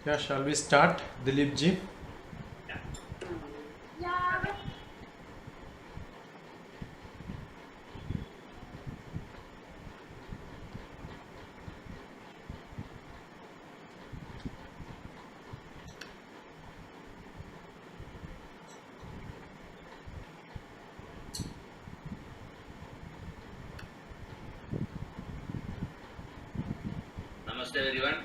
Yeah, shall we start, Dilip ji? Namaste everyone.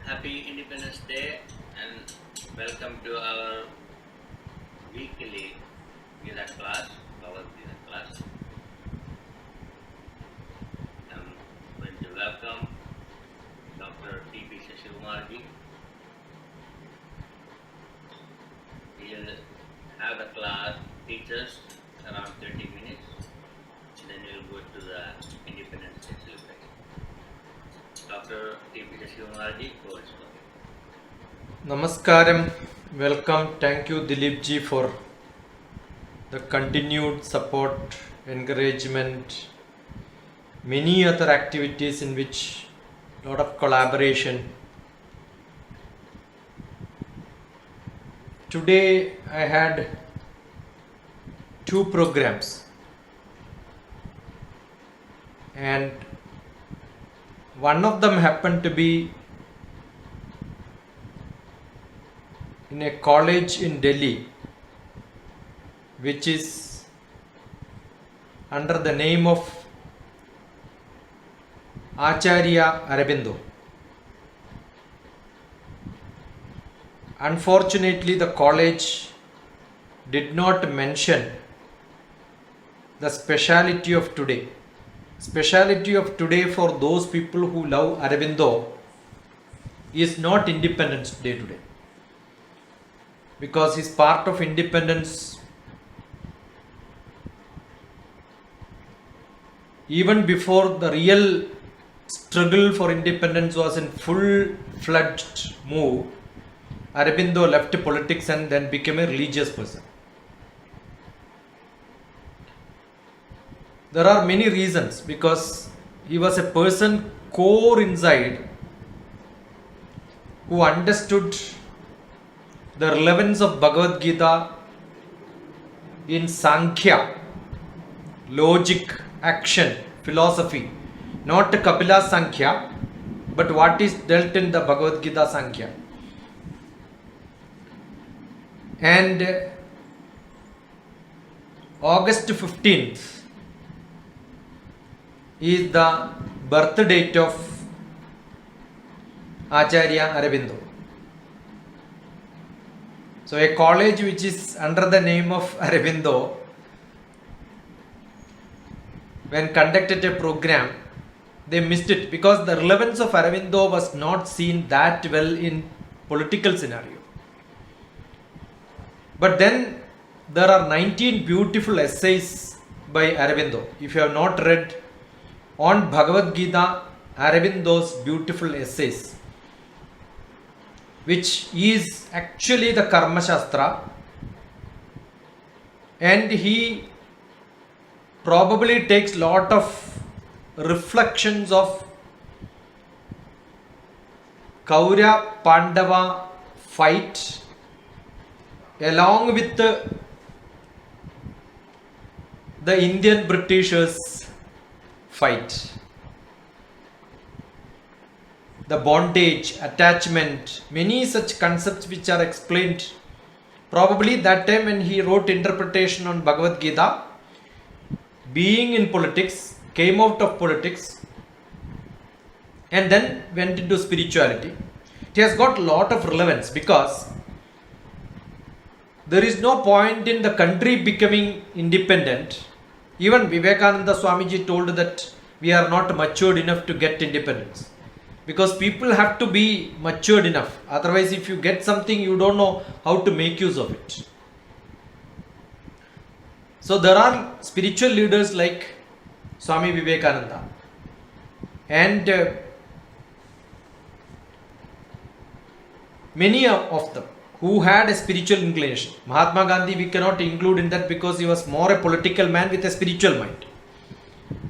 Happy Independence Day and welcome to our weekly Gita class, Bhagavad Gita class. I'm going to welcome Dr. T.P. Shashikumar ji. He'll have the class, teach us around 30 minutes. Then we'll go to the Independence Day celebration. Dr. T.P. Shashikumar ji, go ahead. Namaskaram, welcome. Thank you, Dilip ji, for the continued support, encouragement, many other activities in which a lot of collaboration. Today I had two programs, and one of them happened to be in a college in Delhi, which is under the name of Acharya Aurobindo. Unfortunately, the college did not mention the speciality of today. Speciality of today for those people who love Aurobindo is not Independence Day today, because his part of independence even before the real struggle for independence was in full-fledged move. Aurobindo left politics and then became a religious person. There are many reasons, because he was a person core inside who understood the relevance of Bhagavad Gita in Sankhya, logic, action, philosophy, not Kapila Sankhya, but what is dealt in the Bhagavad Gita Sankhya. And August 15th is the birth date of Acharya Aurobindo. So a college which is under the name of Aurobindo, when conducted a program, they missed it, because the relevance of Aurobindo was not seen that well in political scenario. But then there are 19 beautiful essays by Aurobindo. If you have not read on Bhagavad Gita, Aurobindo's beautiful essays, which is actually the Karma Shastra, and he probably takes lot of reflections of Kaurya Pandava fight along with the Indian Britishers fight, the bondage, attachment, many such concepts which are explained. Probably that time when he wrote interpretation on Bhagavad Gita, being in politics, came out of politics and then went into spirituality. It has got lot of relevance, because there is no point in the country becoming independent. Even Vivekananda Swamiji told that we are not matured enough to get independence, because people have to be matured enough. Otherwise, if you get something, you don't know how to make use of it. So there are spiritual leaders like Swami Vivekananda, and many of them who had a spiritual inclination. Mahatma Gandhi we cannot include in that, because he was more a political man with a spiritual mind,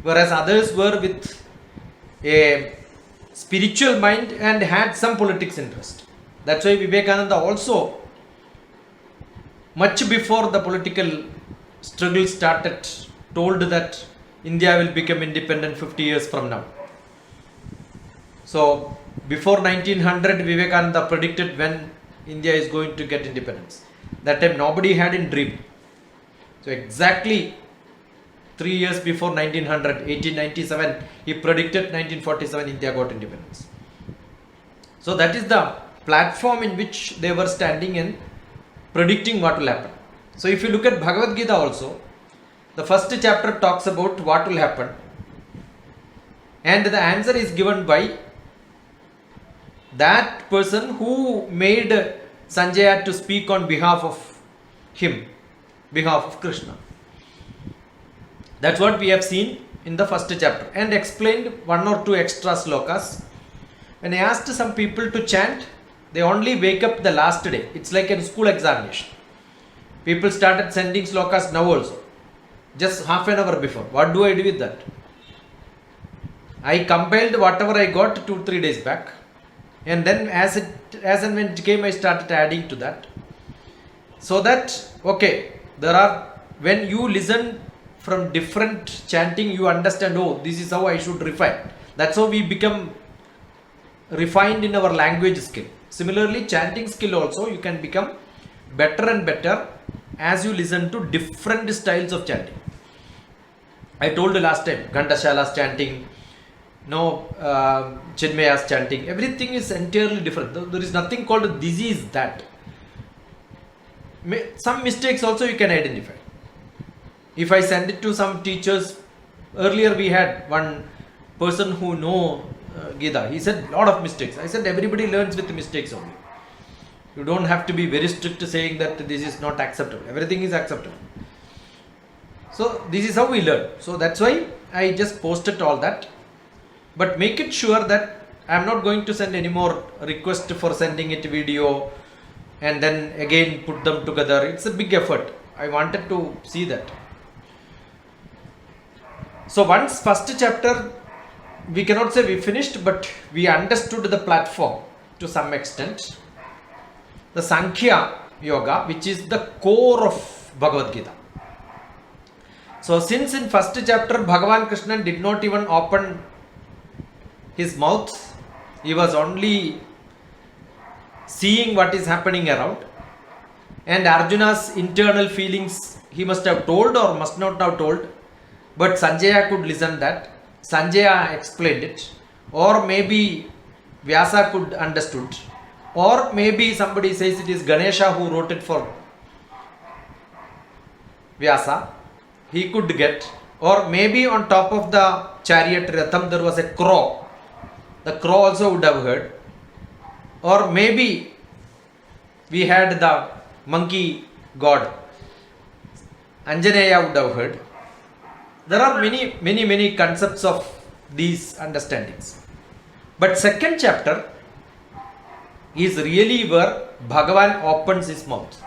whereas others were with a spiritual mind and had some politics interest. That's why Vivekananda also, much before the political struggle started, told that India will become independent 50 years from now. So before 1900, Vivekananda predicted when India is going to get independence. That time nobody had in dream. So exactly 3 years before 1900, 1897, he predicted 1947 India got independence. So that is the platform in which they were standing and predicting what will happen. So if you look at Bhagavad Gita also, the first chapter talks about what will happen, and the answer is given by that person who made Sanjaya to speak on behalf of him, behalf of Krishna. That's what we have seen in the first chapter, and explained 1 or 2 extra slokas. When I asked some people to chant, they only wake up the last day. It's like a school examination. People started sending slokas now also, just half an hour before. What do I do with that? I compiled whatever I got 2-3 days back, and then as and when it came, I started adding to that. So that, okay, there are, when you listen from different chanting, you understand, oh, this is how I should refine. That's how we become refined in our language skill. Similarly, chanting skill also, you can become better and better as you listen to different styles of chanting. I told you last time, Gandashala's chanting, Chinmaya's chanting, everything is entirely different. There is nothing called this is that. Some mistakes also you can identify. If I send it to some teachers, earlier we had one person who know Gita, he said lot of mistakes. I said everybody learns with mistakes only. You don't have to be very strict saying that this is not acceptable. Everything is acceptable. So this is how we learn. So that's why I just posted all that. But make it sure that I am not going to send any more request for sending it video and then again put them together. It's a big effort. I wanted to see that. So once first chapter, we cannot say we finished, but we understood the platform to some extent. The Sankhya Yoga, which is the core of Bhagavad Gita. So since in first chapter Bhagavan Krishna did not even open his mouth, he was only seeing what is happening around, and Arjuna's internal feelings he must have told or must not have told, but Sanjaya could listen that. Sanjaya explained it, or maybe Vyasa could understood, or maybe somebody says it is Ganesha who wrote it for Vyasa, he could get, or maybe on top of the chariot Ratham there was a crow, the crow also would have heard, or maybe we had the monkey god, Anjaneya would have heard. There are many concepts of these understandings. But second chapter is really where Bhagavan opens his mouth.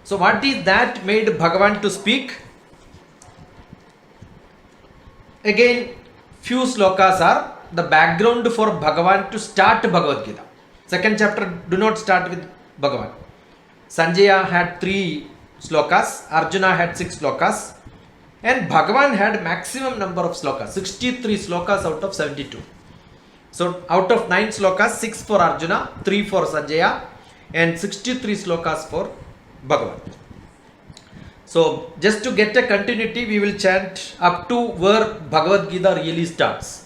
So what is that made Bhagavan to speak? Again, few slokas are the background for Bhagavan to start Bhagavad Gita. Second chapter do not start with Bhagavan. Sanjaya had 3 slokas, Arjuna had 6 slokas, and Bhagavan had maximum number of slokas, 63 slokas out of 72. So out of 9 slokas, 6 for Arjuna, 3 for Sanjaya, and 63 slokas for Bhagavan. So just to get a continuity, we will chant up to where Bhagavad Gita really starts,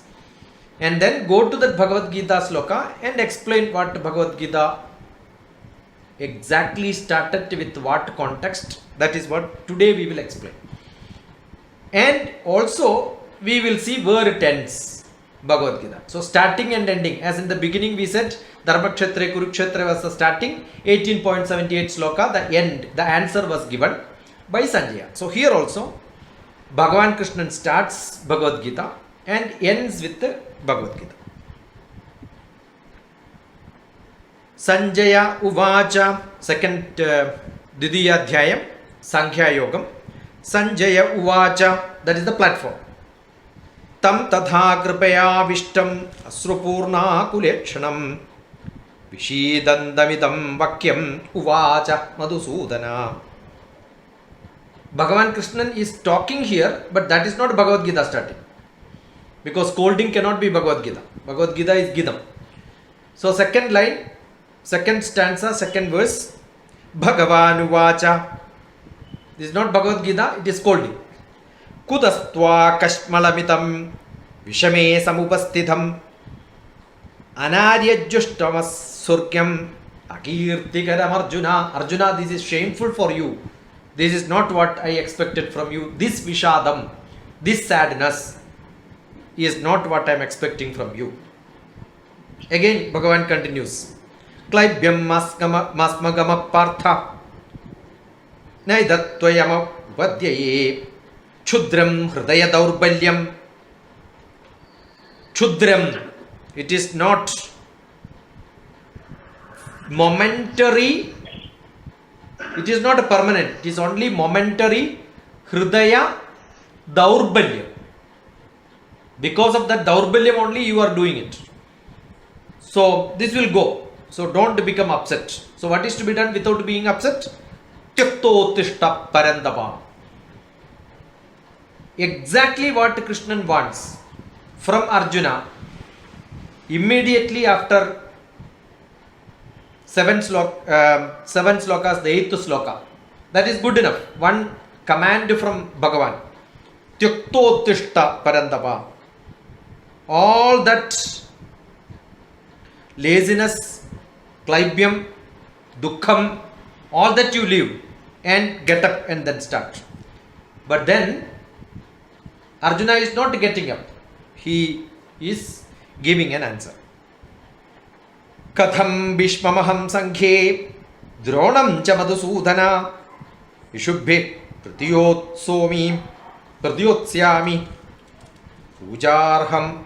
and then go to that Bhagavad Gita sloka and explain what Bhagavad Gita exactly started with what context. That is what today we will explain. And also we will see where it ends, Bhagavad Gita. So starting and ending, as in the beginning we said Dharmakshetra Kurukshetra was the starting, 18.78 sloka, the end, the answer was given by Sanjaya. So here also Bhagavan Krishna starts Bhagavad Gita and ends with the Bhagavad Gita. Sanjaya Uvacha, second Dvidiya Adhyayam, Sankhya Yogam. Sanjaya Uvacha, that is the platform. तं तथा कृपयाविष्टम् अश्रुपूर्णाकुलेक्षणं विषीदन्तमिदं वाक्यम् उवाच Madhusudana. Bhagavan Krishnan is talking here, but that is not Bhagavad Gita starting. Because scolding cannot be Bhagavad Gita. Bhagavad Gita is Gidam. So second line, second stanza, second verse, Bhagavan Uvacha. This is not Bhagavad Gita, it is scolding. Kudastva kashmalamitam vishame samupasthitham anaryajjushtamas surkyam akirtikaram Arjuna. Arjuna, this is shameful for you. This is not what I expected from you. This vishadam, this sadness is not what I am expecting from you. Again, Bhagavan continues. Klaibyam masmagama partha naidatvayama vadyaye chudram hridaya daurbalyam. Chudram, it is not momentary. It is not permanent, it is only momentary. Hridaya Daurbalyam. Because of that Daurbalyam only you are doing it. So this will go. So don't become upset. So what is to be done without being upset? Tyaktotishta Parandapa. Exactly what Krishnan wants from Arjuna immediately after 7 slokas, the 8th sloka. That is good enough. One command from Bhagavan. Tyaktotishta Parandapa. All that laziness, klaibyam, dukkham, all that you leave and get up and then start. But then Arjuna is not getting up. He is giving an answer. Katham Bhishmamaham Sankhe Dronam cha Madhusudana Vishubhe Pratyotsyami Pujarham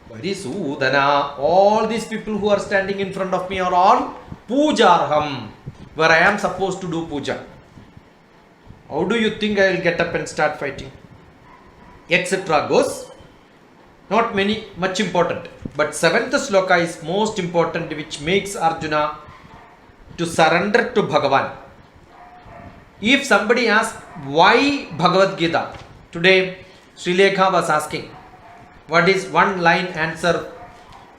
Varisudana. All these people who are standing in front of me are all Pujarham, where I am supposed to do puja. How do you think I will get up and start fighting? Etc. goes. Not much important. But 7th sloka is most important, which makes Arjuna to surrender to Bhagavan. If somebody asks why Bhagavad Gita, today Sri Lekha was asking, what is one line answer,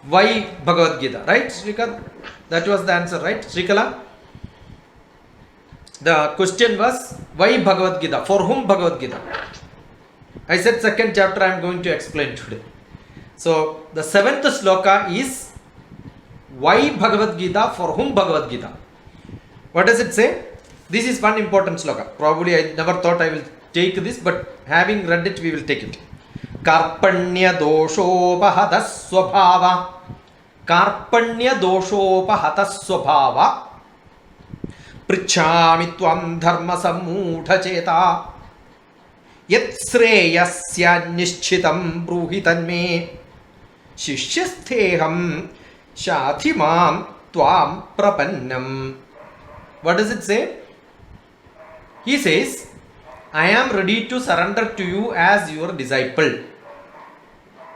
why Bhagavad Gita, right Srikala? That was the answer, right Srikala? The question was, why Bhagavad Gita? For whom Bhagavad Gita? I said second chapter I am going to explain today. So the 7th sloka is why Bhagavad Gita, for whom Bhagavad Gita. What does it say? This is one important sloka. Probably I never thought I will take this, but having read it, we will take it. Karpanya doshopahata swabhava. Karpanya doshopahata swabhava. Prichami tvam dharma sammudha cheta. Yat sreyasya nishchitam bruhitanme. Shishyastheham shathimam tvam prapannam. What does it say? He says, I am ready to surrender to you as your disciple.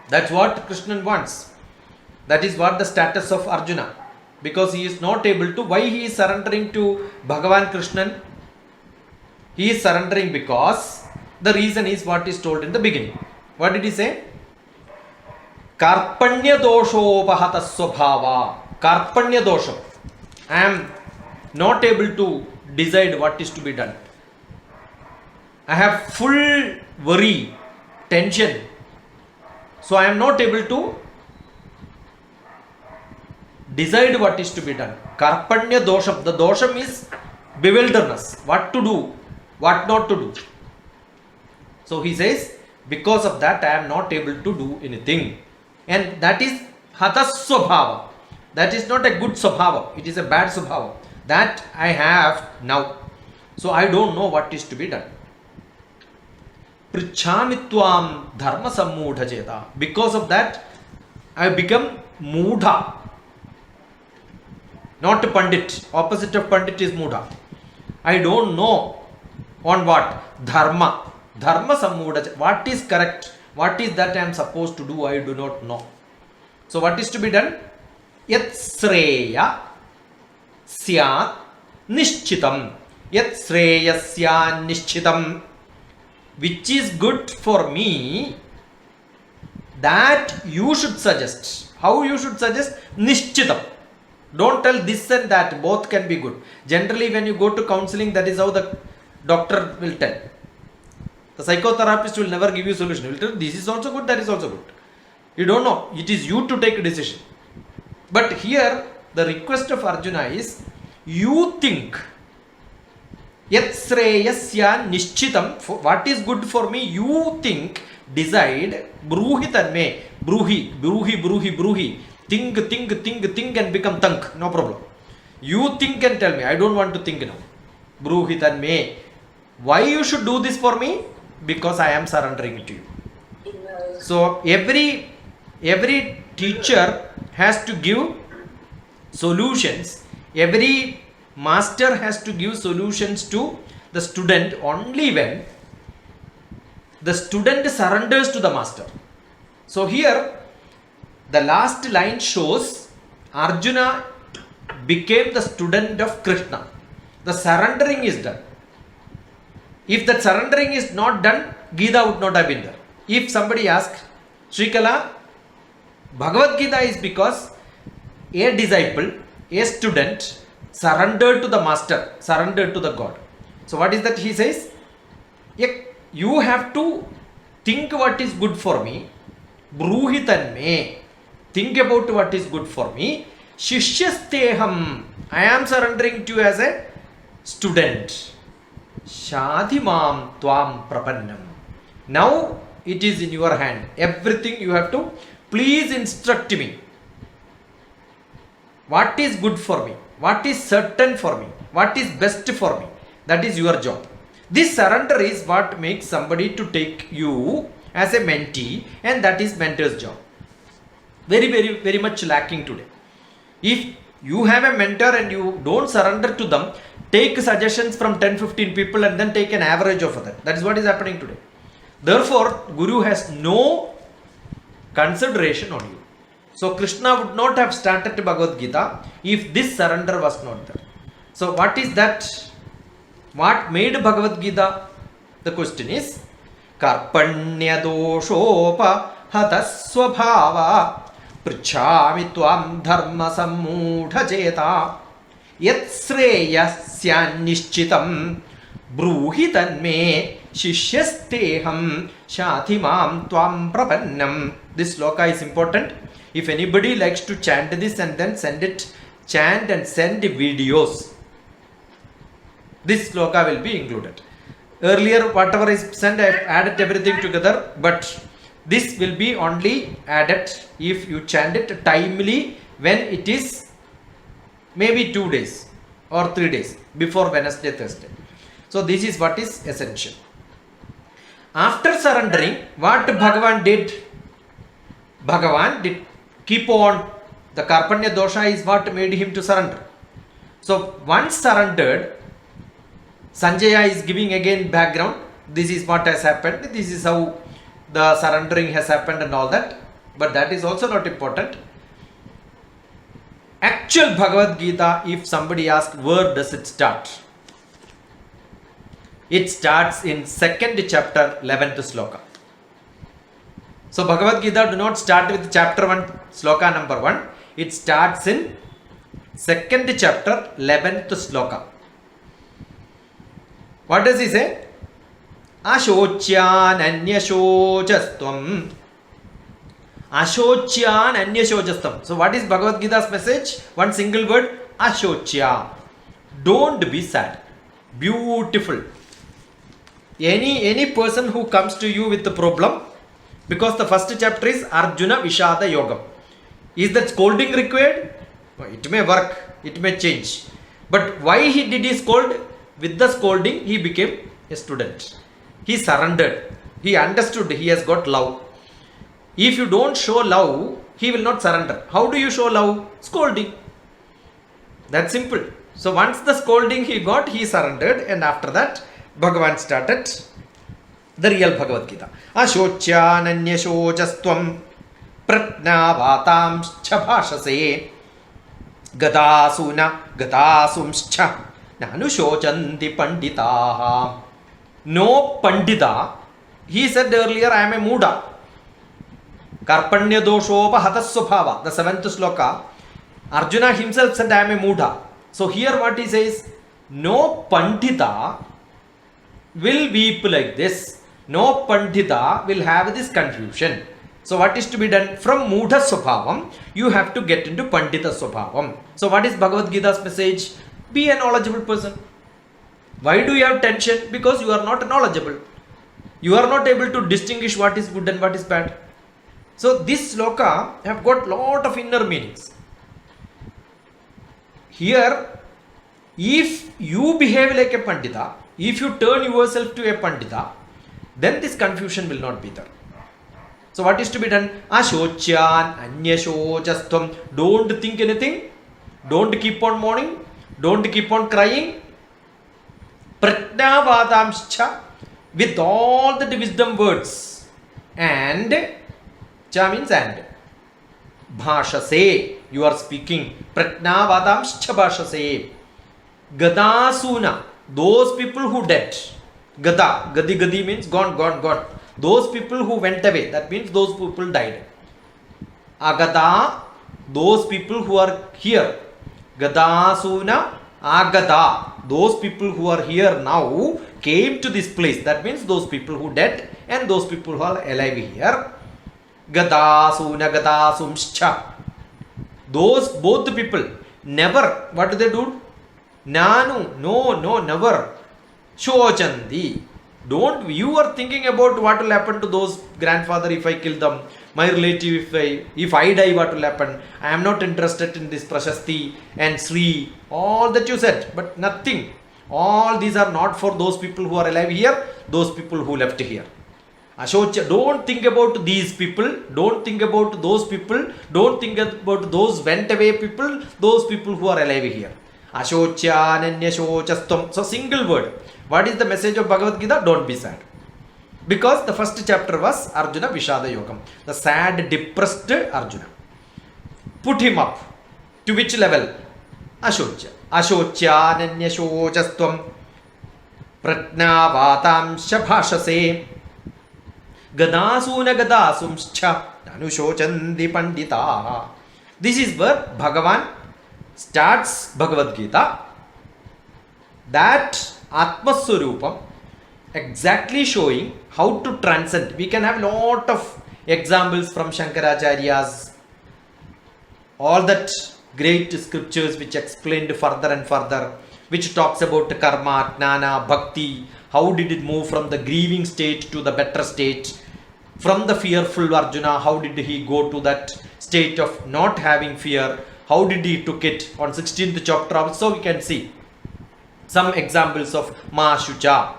That's what Krishna wants. That is what the status of Arjuna. Because he is not able to. Why he is surrendering to Bhagavan Krishnan? He is surrendering because the reason is what is told in the beginning. What did he say? Karpanya doshopahata swabhava. Karpanya dosha. I am not able to decide what is to be done. I have full worry, tension. So I am not able to decide what is to be done. Karpanya dosham. The dosham is bewilderness. What to do, what not to do. So he says, because of that I am not able to do anything. And that is hataswabhava. That is not a good swabhava. It is a bad swabhava. That I have now. So I don't know what is to be done. Prichamitvam dharma sammudha cheta. Because of that, I become mudha. Not pandit. Opposite of pandit is mudha. I don't know on what? Dharma. Dharma sammudha. What is correct? What is that I am supposed to do? I do not know. So what is to be done? Yat sreya syat nishchitam. Yat sreya syat nishchitam. Which is good for me, that you should suggest. How you should suggest? Nishchitam. Don't tell this and that, both can be good. Generally when you go to counseling, that is how the doctor will tell. The psychotherapist will never give you solution. He will tell this is also good, that is also good. You don't know. It is you to take a decision. But here the request of Arjuna is, you think. Yat sreyasya nishchitam. What is good for me, you think, decide. Bruhi tanme. Bruhi. Think and become tank. No problem. You think and tell me. I don't want to think now. Bruhi tanme. Why you should do this for me? Because I am surrendering it to you. So every teacher has to give solutions. Every master has to give solutions to the student only when the student surrenders to the master. So here the last line shows Arjuna became the student of Krishna. The surrendering is done. If that surrendering is not done, Gita would not have been there. If somebody asks, Srikala, Bhagavad Gita is because a disciple, a student surrendered to the master, surrendered to the God. So what is that he says? You have to think what is good for me. Bruhitanme. Think about what is good for me. Shishyasteham. I am surrendering to you as a student. Shadhimam tvam prapannam. Now it is in your hand. Everything you have to, please instruct me. What is good for me? What is certain for me? What is best for me? That is your job. This surrender is what makes somebody to take you as a mentee, and that is mentor's job. Very much lacking today. If you have a mentor and you don't surrender to them, take suggestions from 10-15 people and then take an average of that. That is what is happening today. Therefore, Guru has no consideration on you. So Krishna would not have started Bhagavad Gita if this surrender was not there. So what is that? What made Bhagavad Gita? The question is, Karpanya doshopa hatasvabhava prichhami tvam dharma sammudha cheta yat sreyasya nishchitam bruhi tanme shishyasteham shathimam tvam prapannam. This sloka is important. If anybody likes to chant this and then chant and send videos, this sloka will be included. Earlier, whatever is sent, I have added everything together, but this will be only added if you chant it timely when it is maybe 2 days or 3 days before Wednesday, Thursday. So this is what is essential. After surrendering, what Bhagavan did? Bhagavan did keep on. The Karpanya dosha is what made him to surrender. So once surrendered, Sanjaya is giving again background. This is what has happened. This is how the surrendering has happened and all that. But that is also not important. Actual Bhagavad Gita, if somebody asks, where does it start? It starts in 2nd chapter, 11th sloka. So Bhagavad Gita do not start with chapter 1, sloka number 1. It starts in 2nd chapter, 11th sloka. What does he say? Ashocyan anyashojastvam. Ashocyan anyashojastvam. So what is Bhagavad Gita's message? One single word, Ashocya. Don't be sad. Beautiful. Any person who comes to you with the problem, because the first chapter is Arjuna Vishada Yogam. Is that scolding required? It may work, it may change. But why he did his scold? With the scolding, he became a student. He surrendered. He understood. He has got love. If you don't show love, he will not surrender. How do you show love? Scolding. That's simple. So once the scolding he got, he surrendered, and after that, Bhagavan started The real Bhagavad Gita. Ashocyananyashocastvam pratnavatamscha bhashase gadasuna gadasumscha nanushocanti panditaha. No pandita. He said earlier, I am a Muda. Karpanya doshopa hatasvabhava. The 7th sloka. Arjuna himself said, I am a Muda. So here what he says, no Pandita will weep like this. No Pandita will have this confusion. So what is to be done? From Mudha Swabhavam, you have to get into Pandita Swabhavam. So what is Bhagavad Gita's message? Be a knowledgeable person. Why do you have tension? Because you are not knowledgeable. You are not able to distinguish what is good and what is bad. So this sloka have got lot of inner meanings. Here, if you behave like a Pandita, if you turn yourself to a Pandita, then this confusion will not be there. So what is to be done? Ashocyan anyashocastvam. Don't think anything. Don't keep on mourning. Don't keep on crying. Pratnavadamscha. With all the wisdom words. And cha means and. Bhashase. You are speaking. Pratnavadamscha bhashase. Gadasuna. Those people who dead. Gada. Gadi gadi means gone, gone, gone. Those people who went away. That means those people died. Agada. Those people who are here. Gadasuna. Agada. Those people who are here now came to this place. That means those people who dead and those people who are alive here. Gadasuna gadasumscha. Those both people never, what do they do? Nanu, no, never. Shochanti. Don't, you are thinking about what will happen to those grandfather if I kill them, my relative if I die, what will happen? I am not interested in this Prashasti and Sri, all that you said, but nothing. All these are not for those people who are alive here, those people who left here. Ashocha, don't think about these people, don't think about those people, don't think about those went away people, those people who are alive here. Ashocyananyashocastvam. So single word. What is the message of Bhagavad Gita? Don't be sad. Because the first chapter was Arjuna Vishada Yogam. The sad, depressed Arjuna. Put him up. To which level? Ashocha. Ashocyananyashocastvam pratnavatamscha bhashase gadasuna gadasumscha nanushocanti panditaha. This is where Bhagavan starts Bhagavad Gita. That Atmaswarupam exactly showing how to transcend. We can have lot of examples from Shankaracharya's, all that great scriptures which explained further and further, which talks about karma, jnana, bhakti, how did it move from the grieving state to the better state, from the fearful Arjuna, how did he go to that state of not having fear, how did he took it. On 16th chapter also we can see some examples of Ma Shucha,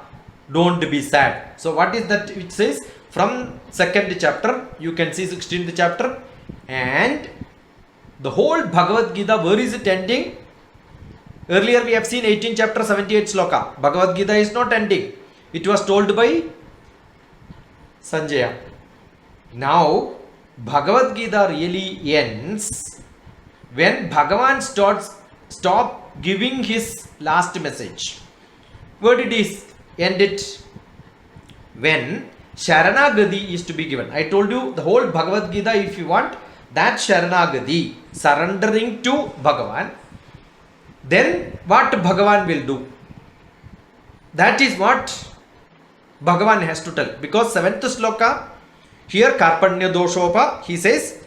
don't be sad. So what is that it says? From 2nd chapter, you can see 16th chapter, and the whole Bhagavad Gita, where is it ending? Earlier we have seen 18 chapter 78 sloka. Bhagavad Gita is not ending. It was told by Sanjaya. Now Bhagavad Gita really ends when Bhagavan stop giving his last message. Where did he end it? When Sharanagati is to be given. I told you the whole Bhagavad Gita, if you want, that Sharanagati, surrendering to Bhagavan, then what Bhagavan will do? That is what Bhagavan has to tell. Because 7th sloka, here Karpanya doshopa, he says,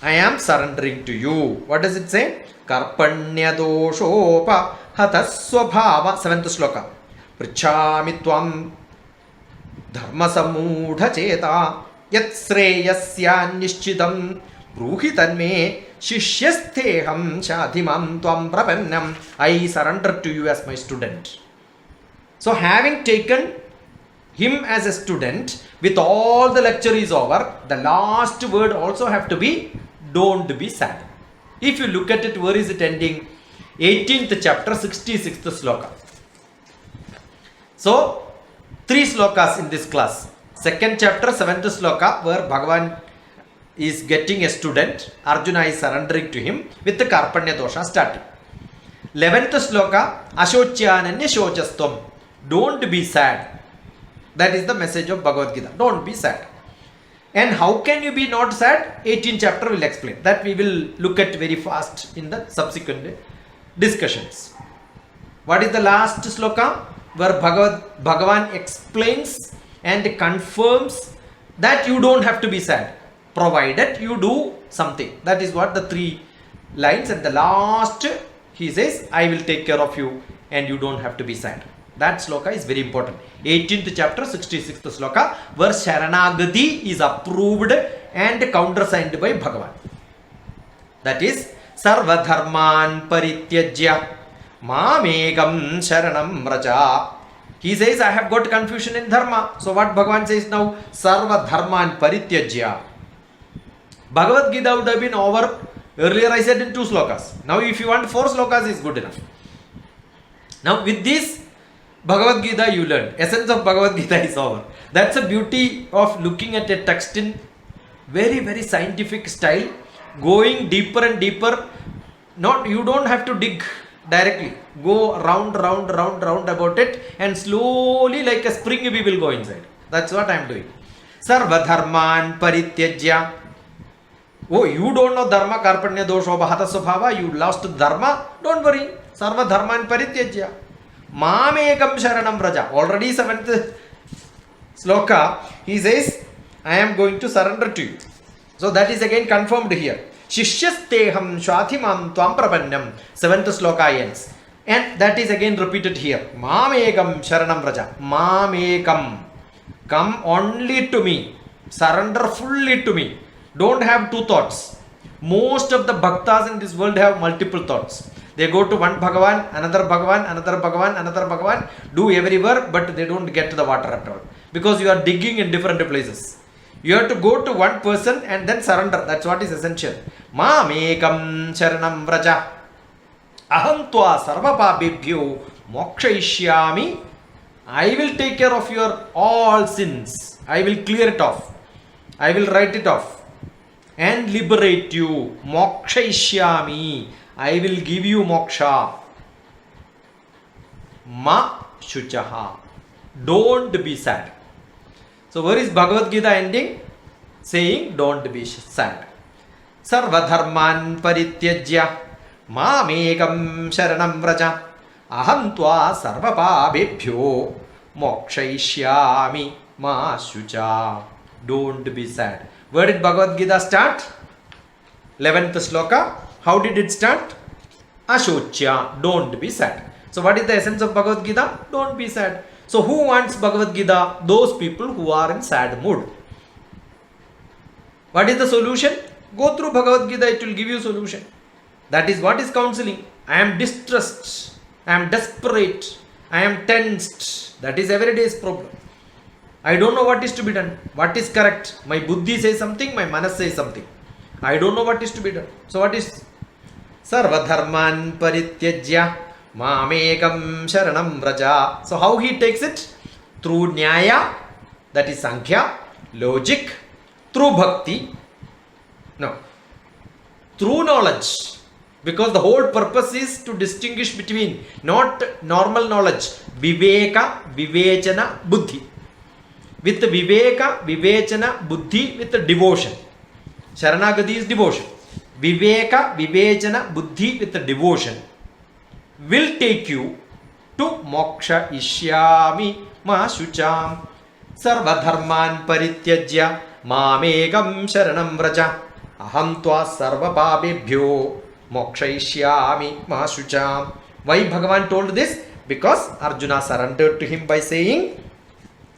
I am surrendering to you. What does it say? Karpanya doshopa hatasvabhava. 7th sloka. Prichami tvam dharma samudha cheta yat sreyasya nishchidam bruhi tanme shishyastheham chadhimam tvam prapannam. I surrender to you as my student. So having taken him as a student, with all the lecture is over, the last word also have to be, don't be sad. If you look at it, where is it ending? 18th chapter, 66th sloka. So, 3 slokas in this class. Second chapter, 7th sloka, where Bhagavan is getting a student. Arjuna is surrendering to him with the Karpanya dosha starting. 11th sloka, Ashocyananya Shochastvam. Don't be sad. That is the message of Bhagavad Gita. Don't be sad. And how can you be not sad? 18th chapter will explain. That we will look at very fast in the subsequent discussions. What is the last sloka? Where Bhagavan explains and confirms that you don't have to be sad, provided you do something. That is what the 3 lines. At the last, he says, I will take care of you and you don't have to be sad. That sloka is very important. 18th chapter, 66th sloka, where Sharanagati is approved and countersigned by Bhagavan. That is, Sarva Dharman Parityajya Mamegam Sharanam Raja. He says, I have got confusion in dharma. So what Bhagavan says now? Sarva Dharman Parityajya. Bhagavad Gita would have been over. Earlier I said in 2 slokas. Now if you want 4 slokas is good enough. Now with this Bhagavad Gita you learn. Essence of Bhagavad Gita is over. That's the beauty of looking at a text in very, very scientific style. Going deeper and deeper. You don't have to dig directly. Go round about it, and slowly like a spring we will go inside. That's what I am doing. Sarva Dharman Parityajya. Oh, you don't know Dharma, Karpanya Dosha, Bahata Svabhava, you lost Dharma? Don't worry. Sarva Dharman Parityajya Mamekam Sharanam Vraja. Already 7th sloka, he says, I am going to surrender to you. So that is again confirmed here. Shishyasteham Shwathimam Tvam Prapannam. 7th sloka ends. And that is again repeated here. Mamekam Sharanam Vraja. Mamekam. Come only to me. Surrender fully to me. Don't have 2 thoughts. Most of the bhaktas in this world have multiple thoughts. They go to one Bhagavan, another Bhagavan, another Bhagavan, another Bhagavan, do everywhere, but they don't get to the water at all. Because you are digging in different places. You have to go to one person and then surrender. That's what is essential. Mamekam Sharanam Vraja. Aham tva sarvapabhibhyo mokshayishyami. I will take care of your all sins. I will clear it off. I will write it off and liberate you. Mokshayishyami. I will give you moksha. Ma shuchaha. Don't be sad. So where is Bhagavad Gita ending? Saying don't be sad. Sarva Dharman Parityajya Mamekam Sharanam Vraja. Aham tva sarvapabhibhyo mokshayishyami ma shucha. Don't be sad. Where did Bhagavad Gita start? 11th sloka. How did it start? Ashocya. Don't be sad. So what is the essence of Bhagavad Gita? Don't be sad. So who wants Bhagavad Gita? Those people who are in sad mood. What is the solution? Go through Bhagavad Gita. It will give you solution. That is what is counseling. I am distressed. I am desperate. I am tensed. That is every day's problem. I don't know what is to be done. What is correct? My buddhi says something. My manas says something. I don't know what is to be done. So what is? Sarva Dharman Parityajya Mamekam Sharanam Vraja. So how he takes it? Through Nyaya, that is Sankhya, logic, through Bhakti, no, through knowledge. Because the whole purpose is to distinguish between not normal knowledge, Viveka, Vivechana, Buddhi. With Viveka, Vivechana, Buddhi, with the devotion. Sharanagati is devotion. Viveka, Vivechana, Buddhi with the devotion will take you to moksha ishyami ma shucham. Sarva Dharman Parityajya Mamekam Sharanam Vraja. Aham tva sarvapabhibhyo mokshayishyami ma shucham. Why Bhagavan told this? Because Arjuna surrendered to him by saying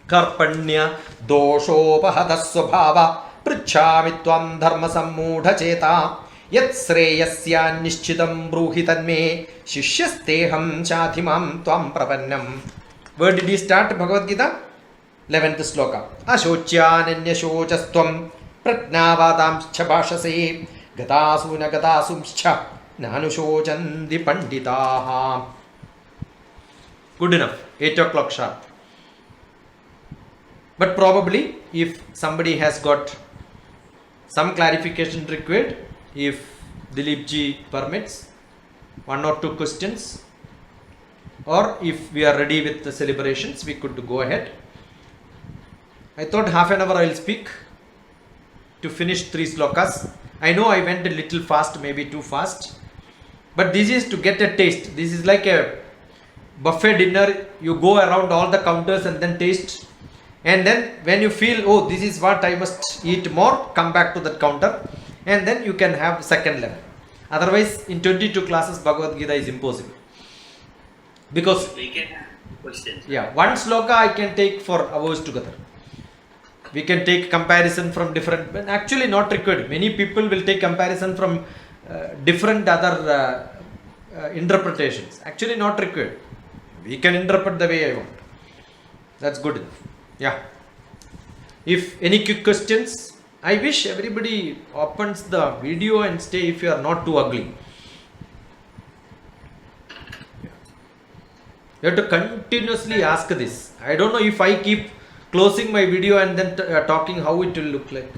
Karpanya doshopahada svabhava Prichami tvam dharma sammudha cheta Yat sreyasya nishchitam bruhi tanme Shishyasteham chathimam tvam prapannam. Where did he start Bhagavad Gita? 11th sloka. Ashocyananya shochastvam prajnavadamscha bhashase gatasuna gatasumscha nanushochanti panditaha. Good enough. 8 o'clock sharp. But probably if somebody has got some clarification required, if Dilip ji permits, one or two questions, or if we are ready with the celebrations, we could go ahead. I thought half an hour I will speak to finish 3 slokas. I know I went a little fast, maybe too fast, but this is to get a taste. This is like a buffet dinner. You go around all the counters and then taste, and then when you feel, oh, this is what I must eat more, come back to that counter, and then you can have second level. Otherwise, in 22 classes, Bhagavad Gita is impossible. Because, We can have questions. yeah, one sloka I can take for hours together. We can take comparison from different, but actually not required. Many people will take comparison from different other interpretations. Actually not required. We can interpret the way I want. That's good enough. Yeah. If any quick questions, I wish everybody opens the video and stay if you are not too ugly. You have to continuously ask this. I don't know if I keep closing my video and then talking, how it will look like.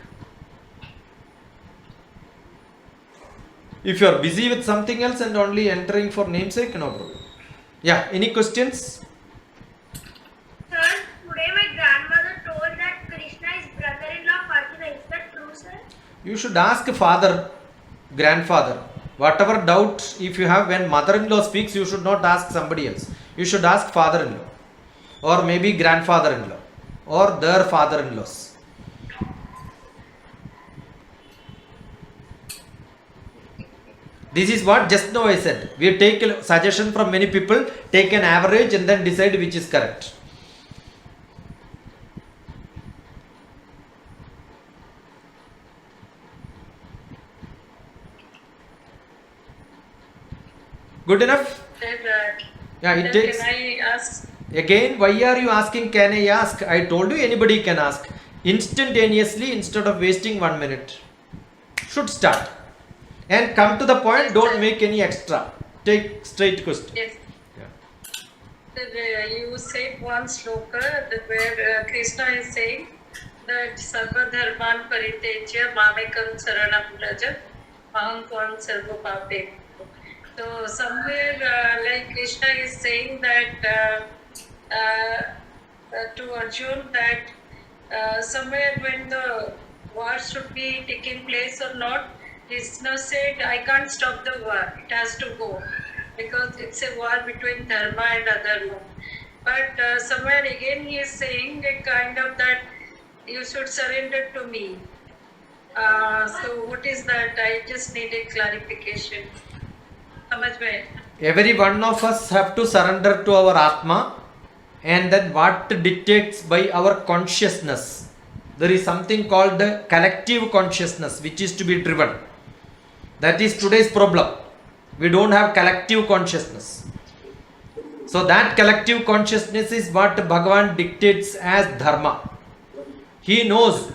If you are busy with something else and only entering for namesake, no problem. Yeah, any questions? Sir, today my grandmother told that Krishna is brother-in-law of Arjuna. Is that true, sir? You should ask father, grandfather. Whatever doubt, if you have, when mother-in-law speaks, you should not ask somebody else. You should ask father-in-law, or maybe grandfather-in-law, or their father-in-laws. This is what just now I said. We take a suggestion from many people, take an average and then decide which is correct. Good enough? Yeah, it takes. Can I ask? Again, why are you asking, can I ask? I told you anybody can ask. Instantaneously, instead of wasting 1 minute. Should start. And come to the point, don't make any extra. Take straight question. Yes. Yeah. You said one sloka where Krishna is saying that Sarva Dharman Paritejya Mamekam Saranam Raja Maham Tvam Sarva Pape. So somewhere like Krishna is saying that to Arjun that somewhere when the war should be taking place or not, Krishna said, I can't stop the war, it has to go, because it's a war between dharma and adharma. But somewhere again he is saying a kind of that you should surrender to me. So what is that? I just need a clarification. समझ में? Every one of us have to surrender to our Atma, and then what dictates by our consciousness. There is something called the collective consciousness which is to be driven. That is today's problem. We don't have collective consciousness. So that collective consciousness is what Bhagavan dictates as dharma. He knows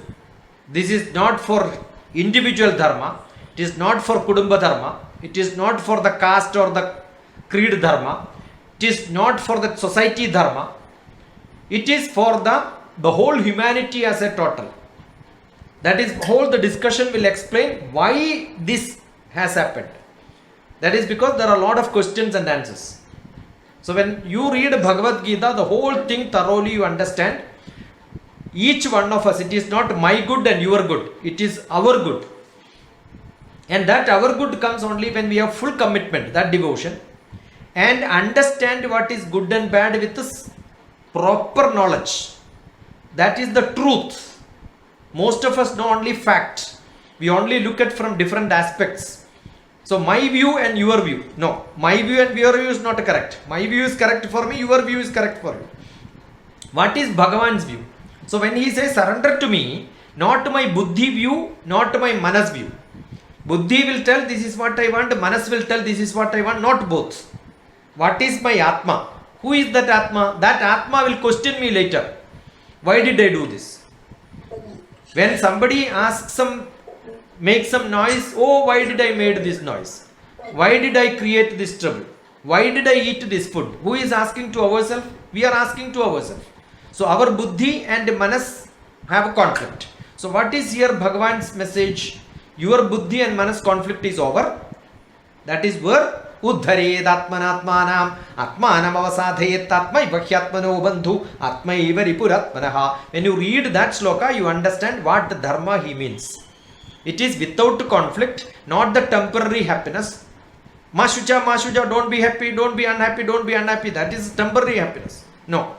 this is not for individual dharma, it is not for Kudumba dharma, it is not for the caste or the creed dharma, it is not for the society dharma, it is for the whole humanity as a total. That is whole the discussion will explain why this has happened. That is because there are a lot of questions and answers. So when you read Bhagavad Gita, the whole thing thoroughly you understand. Each one of us, it is not my good and your good, it is our good. And that our good comes only when we have full commitment, that devotion, and understand what is good and bad with this proper knowledge. That is the truth. Most of us know only fact. We only look at from different aspects. So my view and your view. No, my view and your view is not correct. My view is correct for me, your view is correct for you. What is Bhagavan's view? So when he says surrender to me, not my buddhi view, not my manas view. Buddhi will tell this is what I want, manas will tell this is what I want, not both. What is my Atma? Who is that Atma? That Atma will question me later. Why did I do this? When somebody asks makes some noise, oh, why did I made this noise? Why did I create this trouble? Why did I eat this food? Who is asking to ourselves? We are asking to ourselves. So our buddhi and manas have a conflict. So what is here Bhagavan's message? Your buddhi and manas conflict is over. That is where Uddhared Atmanatmanam Atmanam Avasadhayet Atmai Vakhyatmano Bandhu Atmaiva Ripuratmanaha. When you read that sloka, you understand what dharma he means. It is without conflict, not the temporary happiness. Mashucha, don't be happy, don't be unhappy, don't be unhappy. That is temporary happiness. No.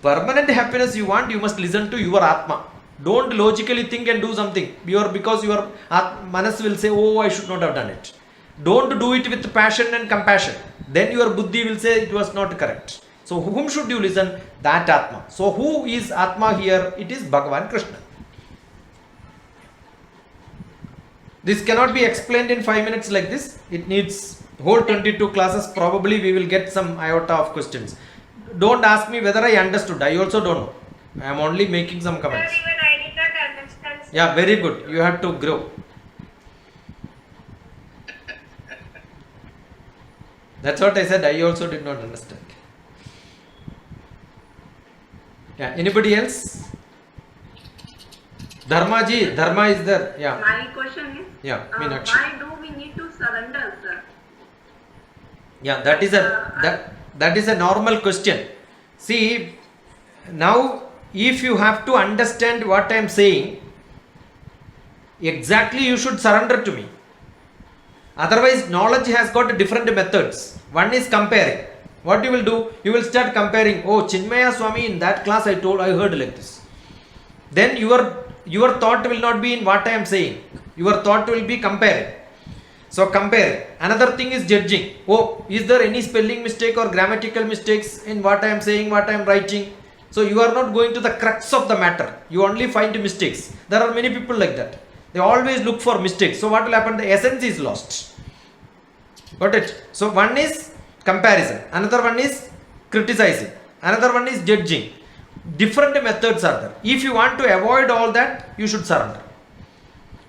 Permanent happiness you want, you must listen to your Atma. Don't logically think and do something. Because your manas will say, oh, I should not have done it. Don't do it with passion and compassion. Then your buddhi will say it was not correct. So whom should you listen? That Atma. So who is Atma here? It is Bhagavan Krishna. This cannot be explained in 5 minutes like this. It needs whole 22 classes. Probably we will get some iota of questions. Don't ask me whether I understood. I also don't know. I am only making some comments. Sir, even I did not understand. Yeah, very good. You have to grow. That's what I said. I also did not understand. Yeah. Anybody else? Dharma ji, Dharma is there. Yeah. My question is, Yeah. Meenakshi. why do we need to surrender, sir? Yeah. That is a normal question. See, now if you have to understand what I am saying, exactly you should surrender to me. Otherwise, knowledge has got different methods. One is comparing. What you will do? You will start comparing. Oh, Chinmaya Swami, in that class I heard like this. Then your thought will not be in what I am saying. Your thought will be comparing. So compare. Another thing is judging. Oh, is there any spelling mistake or grammatical mistakes in what I am saying, what I am writing? So you are not going to the crux of the matter. You only find mistakes. There are many people like that. They always look for mistakes. So what will happen? The essence is lost. Got it? So one is comparison. Another one is criticizing. Another one is judging. Different methods are there. If you want to avoid all that, you should surrender.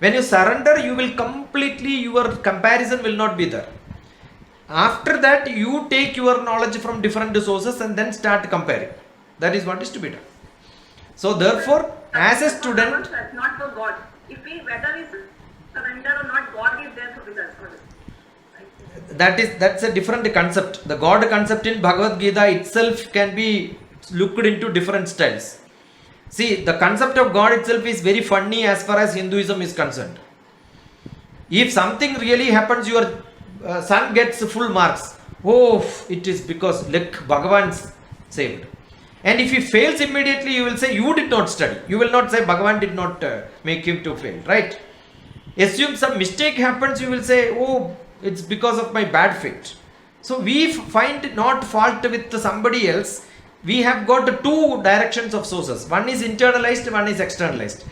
When you surrender, you will completely, your comparison will not be there. After that, you take your knowledge from different sources and then start comparing. That is what is to be done. So therefore, as a student, Not for God. If we, whether we surrender or not, God is there with us. that's a different concept. The God concept in Bhagavad Gita itself can be looked into different styles. See, the concept of God itself is very funny as far as Hinduism is concerned. If something really happens, your son gets full marks. Oh, it is because like Bhagavan saved. And if he fails immediately, you will say you did not study. You will not say Bhagavan did not make him to fail, right? Assume some mistake happens, you will say, oh, it's because of my bad fate. So we find not fault with somebody else. We have got two directions of sources. One is internalized, one is externalized.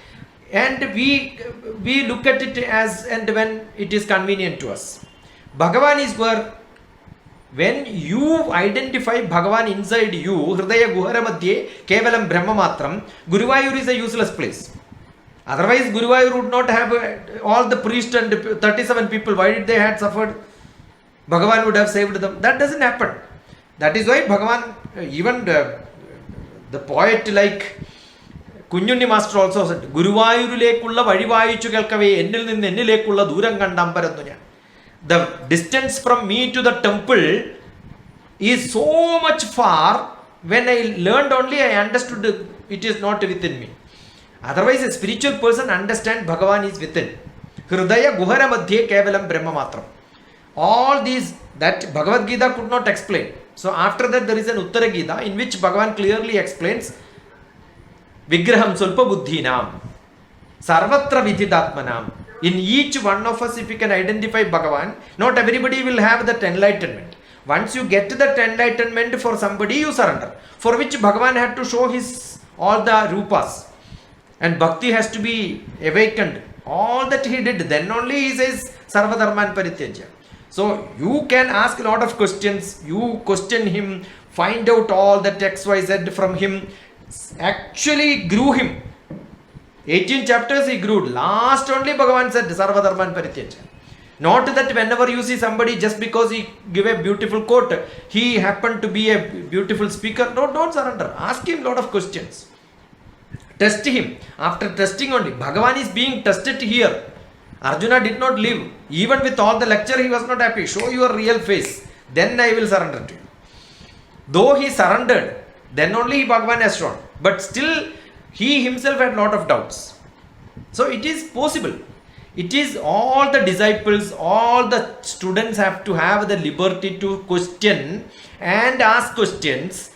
And we look at it as and when it is convenient to us. Bhagavan is where when you identify Bhagavan inside you, Hridaya Guhara Madhye Kevalam Brahma Matram, Guruvayur is a useless place. Otherwise, Guruvayur would not have all the priests and 37 people. Why did they had suffered? Bhagavan would have saved them. That doesn't happen. That is why Bhagavan, even the poet like Kunyunni Master also said, Guruvayurulekulla Vadivayichu Kelkave Ennil Ninnu Ennilekulla Dooram Kandambarathunya. The distance from me to the temple is so much far. When I learned only, I understood it is not within me. Otherwise, a spiritual person understands Bhagavan is within. Hridaya Guhara Madhye Kevalam Brahma Matram. All these that Bhagavad Gita could not explain. So after that, there is an Uttara Gita in which Bhagavan clearly explains Vigraham Sulpa Buddhinam Sarvatra Vidhidatmanam. In each one of us, if we can identify Bhagavan, not everybody will have that enlightenment. Once you get that enlightenment for somebody, you surrender. For which Bhagavan had to show his all the rupas. And bhakti has to be awakened. All that he did, then only he says Sarva Dharman Parityajya. So you can ask a lot of questions. You question him, find out all that XYZ from him. Actually grew him. 18 chapters he grew. Last only Bhagavan said Sarva Dharman Parityajya. Not that whenever you see somebody, just because he give a beautiful quote, he happened to be a beautiful speaker. No, don't surrender. Ask him lot of questions. Test him. After testing only, Bhagavan is being tested here. Arjuna did not live. Even with all the lecture, he was not happy. Show your real face. Then I will surrender to you. Though he surrendered, then only Bhagavan has shown. But still, he himself had lot of doubts. So it is possible. It is all the disciples, all the students have to have the liberty to question and ask questions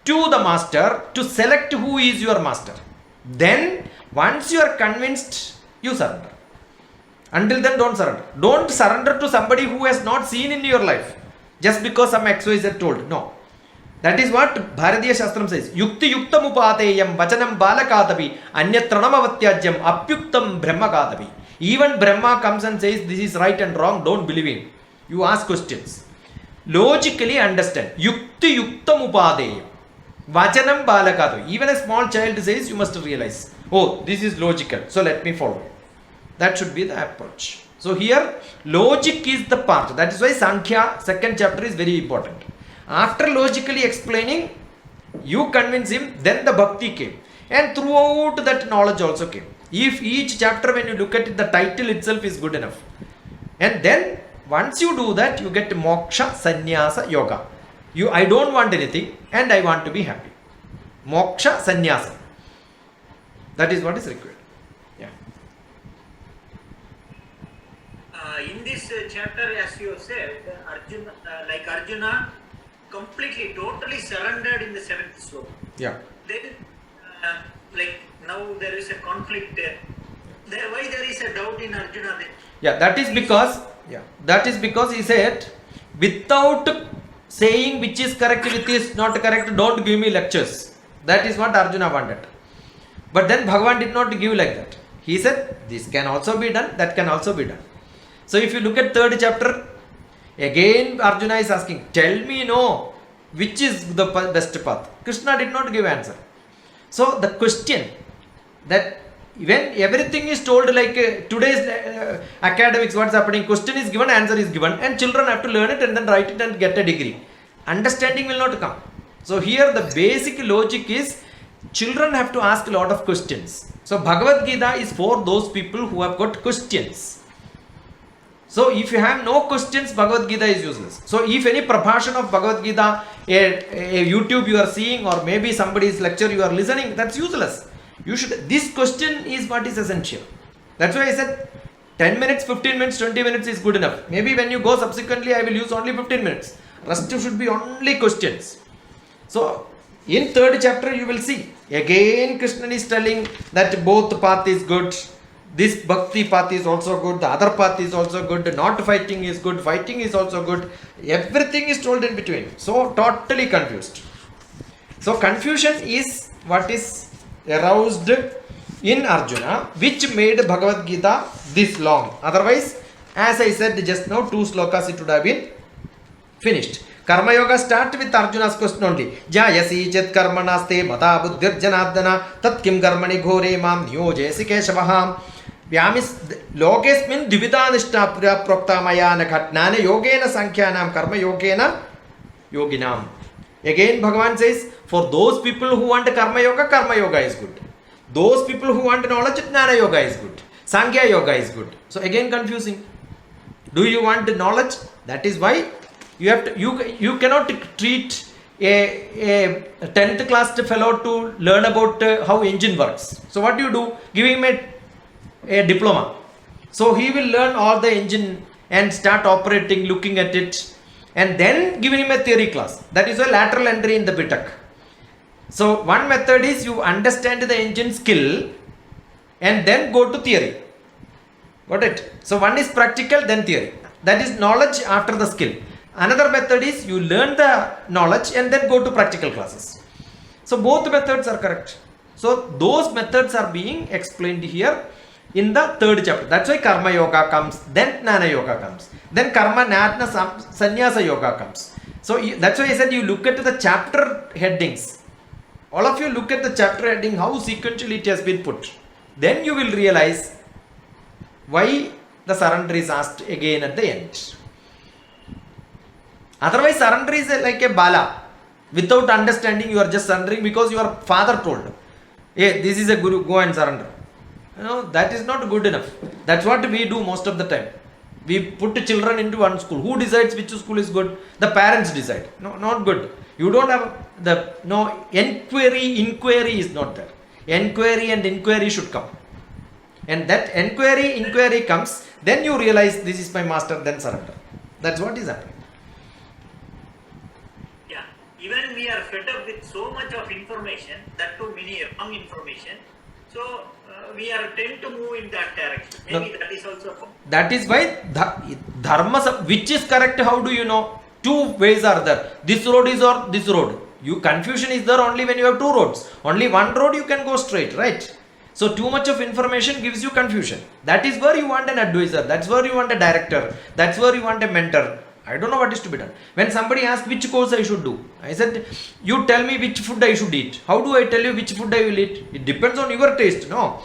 to the master to select who is your master. Then, once you are convinced, you surrender. Until then, don't surrender. Don't surrender to somebody who has not seen in your life just because some XYZ told. No. That is what Bharatiya Shastram says. Yukti yuktam upateyam vachanam balakadavi anyatranam avatyajyam apyuktam brahmakadavi. Even Brahma comes and says this is right and wrong, don't believe him. You ask questions. Logically understand. Yukti yuktam upateyam vachanam balakadavi. Even a small child says you must realize. Oh, this is logical. So let me follow. That should be the approach. So here, logic is the part. That is why Sankhya, second chapter is very important. After logically explaining, you convince him, then the bhakti came. And throughout that knowledge also came. If each chapter, when you look at it, the title itself is good enough. And then, once you do that, you get moksha sannyasa yoga. I don't want anything and I want to be happy. Moksha sannyasa. That is what is required. Yeah. In this chapter, as you said, Arjuna completely, totally surrendered in the 7th sloka. Yeah. Then, now there is a conflict there. Why there is a doubt in Arjuna then? Yeah, that is because he said, without saying which is correct, which is not correct, don't give me lectures. That is what Arjuna wanted. But then Bhagavan did not give like that. He said, this can also be done, that can also be done. So if you look at 3rd chapter, again Arjuna is asking, tell me no, which is the best path. Krishna did not give answer. So the question that when everything is told like today's academics, what's happening, question is given, answer is given, and children have to learn it and then write it and get a degree. Understanding will not come. So here the basic logic is children have to ask a lot of questions. So Bhagavad Gita is for those people who have got questions. So if you have no questions, Bhagavad Gita is useless. So if any prabhashan of Bhagavad Gita, a YouTube you are seeing, or maybe somebody's lecture you are listening, that's useless. This question is what is essential. That's why I said 10 minutes, 15 minutes, 20 minutes is good enough. Maybe when you go subsequently, I will use only 15 minutes. Rest should be only questions. So in 3rd chapter you will see, again Krishna is telling that both path is good. This bhakti path is also good, the other path is also good, not fighting is good, fighting is also good. Everything is told in between. So totally confused. So confusion is what is aroused in Arjuna, which made Bhagavad Gita this long. Otherwise, as I said just now, 2 slokas it would have been finished. Karma Yoga start with Arjuna's question only. Jayasi chet karmanaste mata buddhir janardana tat kim karmani ghore mam niyojayasi keshavaham. Vyamis lokesmin dvividanishta pura prokta mayana ghatnana yogena sankhyanam karma yogena yoginam. Again Bhagavan says, for those people who want karma yoga is good. Those people who want knowledge, jnana yoga is good. Sankhya yoga is good. So again confusing. Do you want knowledge? That is why you have to, you cannot treat a 10th class fellow to learn about how engine works. So what do? Give him a diploma. So he will learn all the engine and start operating, looking at it, and then give him a theory class. That is a lateral entry in the BTech. So one method is you understand the engine skill and then go to theory. Got it? So one is practical, then theory. That is knowledge after the skill. Another method is you learn the knowledge and then go to practical classes. So both methods are correct. So those methods are being explained here in the 3rd chapter. That's why Karma Yoga comes, then Jnana Yoga comes, then Karma Jnana Sannyasa Yoga comes. So that's why I said you look at the chapter headings. All of you look at the chapter heading, how sequentially it has been put. Then you will realize why the surrender is asked again at the end. Otherwise, surrender is like a bala. Without understanding, you are just surrendering because your father told, hey, this is a guru, go and surrender. That is not good enough. That's what we do most of the time. We put children into one school. Who decides which school is good? The parents decide. No, not good. You don't have inquiry is not there. Enquiry and inquiry should come. And that inquiry comes, then you realize this is my master, then surrender. That's what is happening. Yeah, even we are fed up with so much of information, that too many wrong information. So we are tend to move in that direction. Maybe that is also. That is why dharma, which is correct, how do you know? Two ways are there. This road is or this road. Confusion is there only when you have two roads. Only one road you can go straight, right? So too much of information gives you confusion. That is where you want an advisor. That's where you want a director. That's where you want a mentor. I don't know what is to be done. When somebody asks which course I should do, I said, you tell me which food I should eat. How do I tell you which food I will eat? It depends on your taste, no?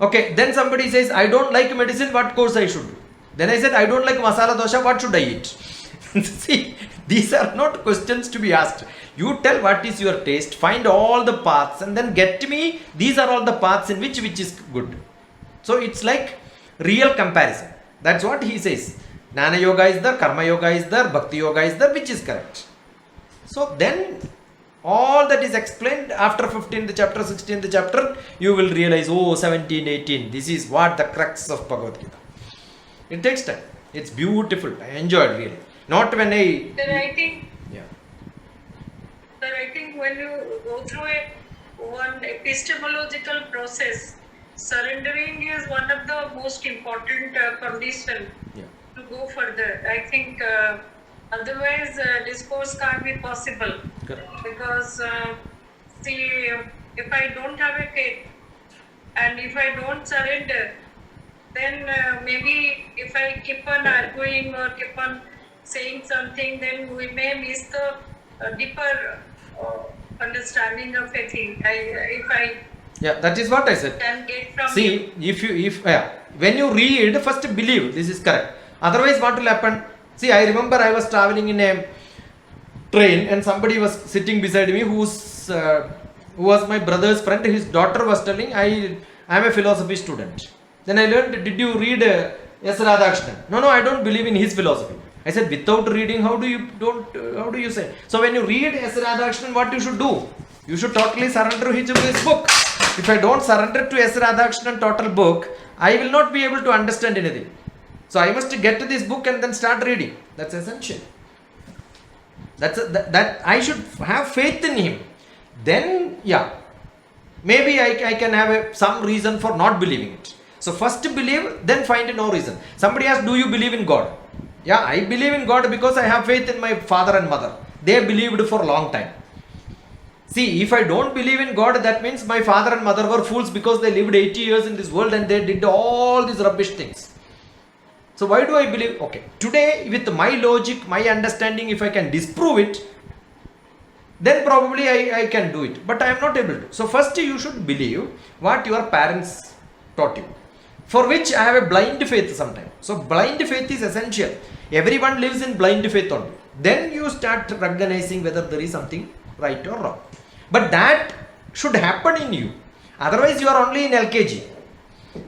Okay, then somebody says, I don't like medicine, what course I should do? Then I said, I don't like masala dosha, what should I eat? See, these are not questions to be asked. You tell what is your taste, find all the paths and then get me, these are all the paths in which is good. So it's like real comparison. That's what he says. Jnana yoga is there, karma yoga is there, bhakti yoga is there, which is correct. So then all that is explained after 15th chapter, 16th chapter, you will realize, 17, 18, this is what the crux of Bhagavad Gita. It takes time. It's beautiful. I enjoyed really. Not when I... Sir, I think when you go through one epistemological process, surrendering is one of the most important conditions to go further. I think otherwise discourse can't be possible. Correct. Because see, if I don't have a faith and if I don't surrender, then maybe if I keep on arguing or keep on saying something, then we may miss the deeper understanding of a thing. That is what I said. Can get from See, when you read, first believe this is correct. Otherwise, what will happen? See, I remember I was traveling in a train and somebody was sitting beside me who was my brother's friend. His daughter was telling, I am a philosophy student. Then I learned, did you read S. Radhakrishnan? No, I don't believe in his philosophy. I said, without reading, how do you say? So when you read S. Radhakrishnan, what you should do? You should totally surrender to his book. If I don't surrender to S. Radhakrishnan total book, I will not be able to understand anything. So I must get to this book and then start reading. That's essential. That I should have faith in him. Then, maybe I can have some reason for not believing it. So first believe, then find no reason. Somebody asks, do you believe in God? Yeah, I believe in God because I have faith in my father and mother. They believed for a long time. See, if I don't believe in God, that means my father and mother were fools because they lived 80 years in this world and they did all these rubbish things. So why do I believe? Okay, today with my logic, my understanding, if I can disprove it, then probably I can do it. But I am not able to. So first you should believe what your parents taught you, for which I have a blind faith sometimes. So blind faith is essential. Everyone lives in blind faith only. Then you start recognizing whether there is something right or wrong. But that should happen in you. Otherwise you are only in LKG.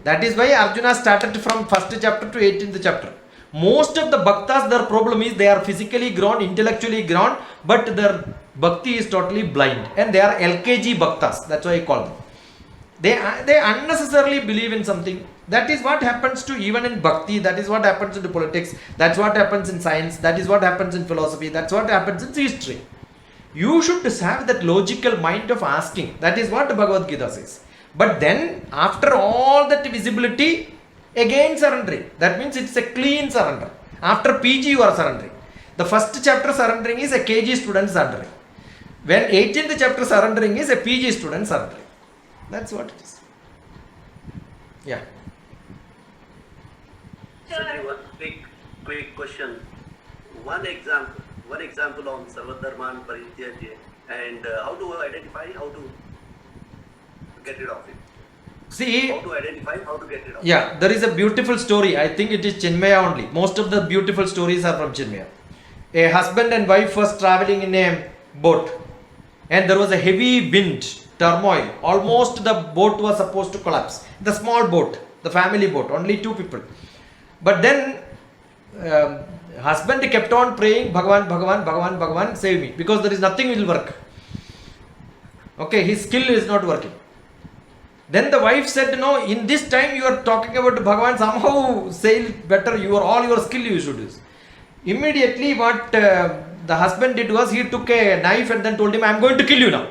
That is why Arjuna started from 1st chapter to 18th chapter. Most of the bhaktas, their problem is they are physically grown, intellectually grown, but their bhakti is totally blind. And they are LKG bhaktas. That's why I call them. They unnecessarily believe in something. That is what happens to even in bhakti. That is what happens in politics. That's what happens in science. That is what happens in philosophy. That's what happens in history. You should have that logical mind of asking. That is what Bhagavad Gita says. But then after all that visibility, again surrendering. That means it's a clean surrender. After PG you are surrendering. The first chapter surrendering is a KG student surrendering. When 18th chapter surrendering is a PG student surrendering. That's what it is. Yeah. Sir, one quick question. One example on Sarvadharman Parityaje, and how to identify, how to get rid of it. See, How to identify, how to get it out. yeah, there is a beautiful story. I think it is Chinmaya only. Most of the beautiful stories are from Chinmaya. A husband and wife was traveling in a boat, and there was a heavy wind, turmoil. Almost the boat was supposed to collapse. The small boat, the family boat, only 2 people. But then, husband kept on praying, Bhagavan, Bhagavan, Bhagavan, Bhagavan, save me, because there is nothing will work. Okay, his skill is not working. Then the wife said, no, in this time you are talking about Bhagavan, somehow sail better, all your skill you should use. Immediately what the husband did was, he took a knife and then told him, I am going to kill you now.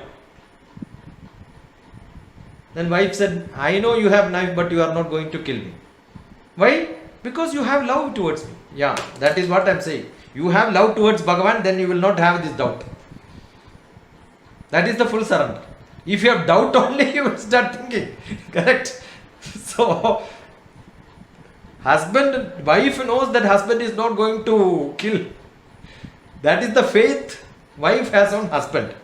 Then wife said, I know you have knife, but you are not going to kill me. Why? Because you have love towards me. Yeah, that is what I am saying. You have love towards Bhagavan, then you will not have this doubt. That is the full surrender. If you have doubt only, you will start thinking. Correct? So, wife knows that husband is not going to kill. That is the faith wife has on husband.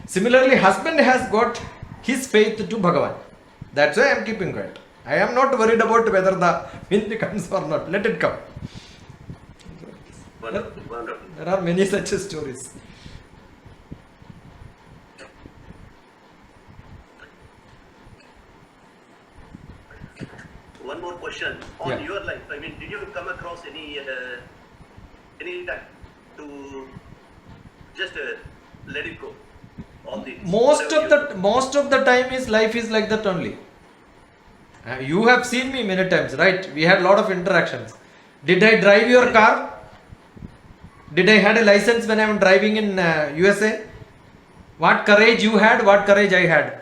Similarly, husband has got his faith to Bhagavan. That's why I am keeping quiet. I am not worried about whether the wind comes or not. Let it come. Wonderful, wonderful. There are many such stories. One more question on Yeah. your life. I mean, did you come across any time to just let it go? All the Most of the time is life is like that only. You have seen me many times, right? We had a lot of interactions. Did I drive your car? Did I had a license when I am driving in USA? What courage you had, what courage I had.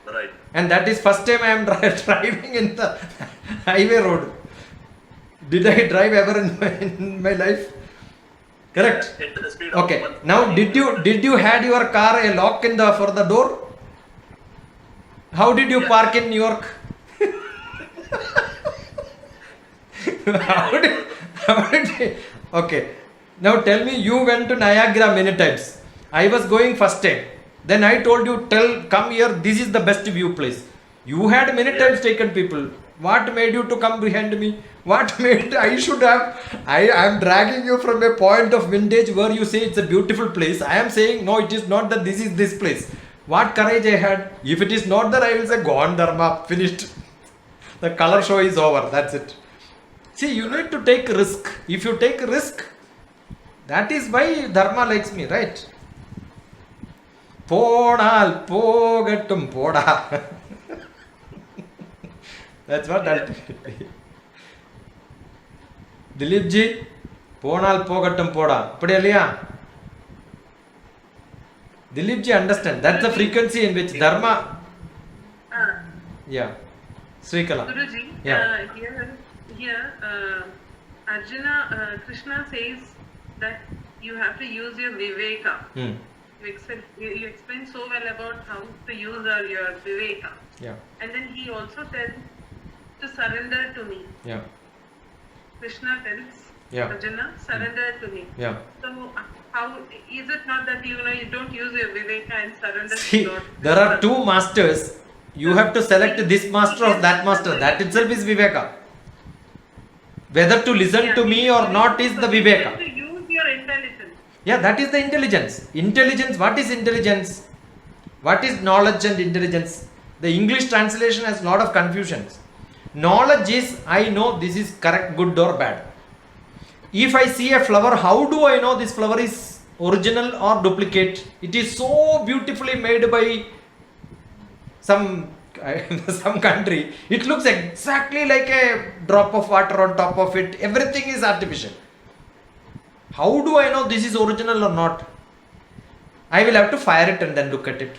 Right. And that is first time I am driving in the highway road. Did I drive ever in my life? Correct. At the speed of Okay. 140. Now, did you had your car a lock for the door? How did you park in New York? how did you, okay. Now tell me, you went to Niagara many times. I was going first time. Then I told you, come here, this is the best view place. You had many times taken people. What made you to come behind me? What made I should have? I am dragging you from a point of vintage where you say it's a beautiful place. I am saying, no, it is not that this is this place. What courage I had. If it is not that, I will say, gone Dharma, finished. The color show is over. That's it. See, you need to take risk. If you take risk, that is why Dharma likes me, right? Podal pogattum poda. That's what ultimately. Dilip ji, ponal pogattum poda. Padiyaliya? Dilip ji, understand. That's the frequency in which Dharma. Yeah. Srikala. Guruji, Yeah. here, Arjuna, Krishna says that you have to use your viveka. Hmm. You explain so well about how to use your viveka. Yeah. And then he also tells to surrender to me. Yeah. Krishna tells Yeah. Arjuna, surrender to me. Yeah. So how is it not that you don't use your viveka and surrender See, to God? there are 2 masters. You have to select this master or that master. That itself is Viveka. Whether to listen to me or not is the You Viveka. have to use your intelligence. Yeah, that is the intelligence. Intelligence, what is intelligence? What is knowledge and intelligence? The English translation has a lot of confusions. Knowledge is, I know this is correct, good or bad. If I see a flower, how do I know this flower is original or duplicate? It is so beautifully made by some country. It looks exactly like a drop of water on top of it. Everything is artificial. How do I know this is original or not? I will have to fire it and then look at it.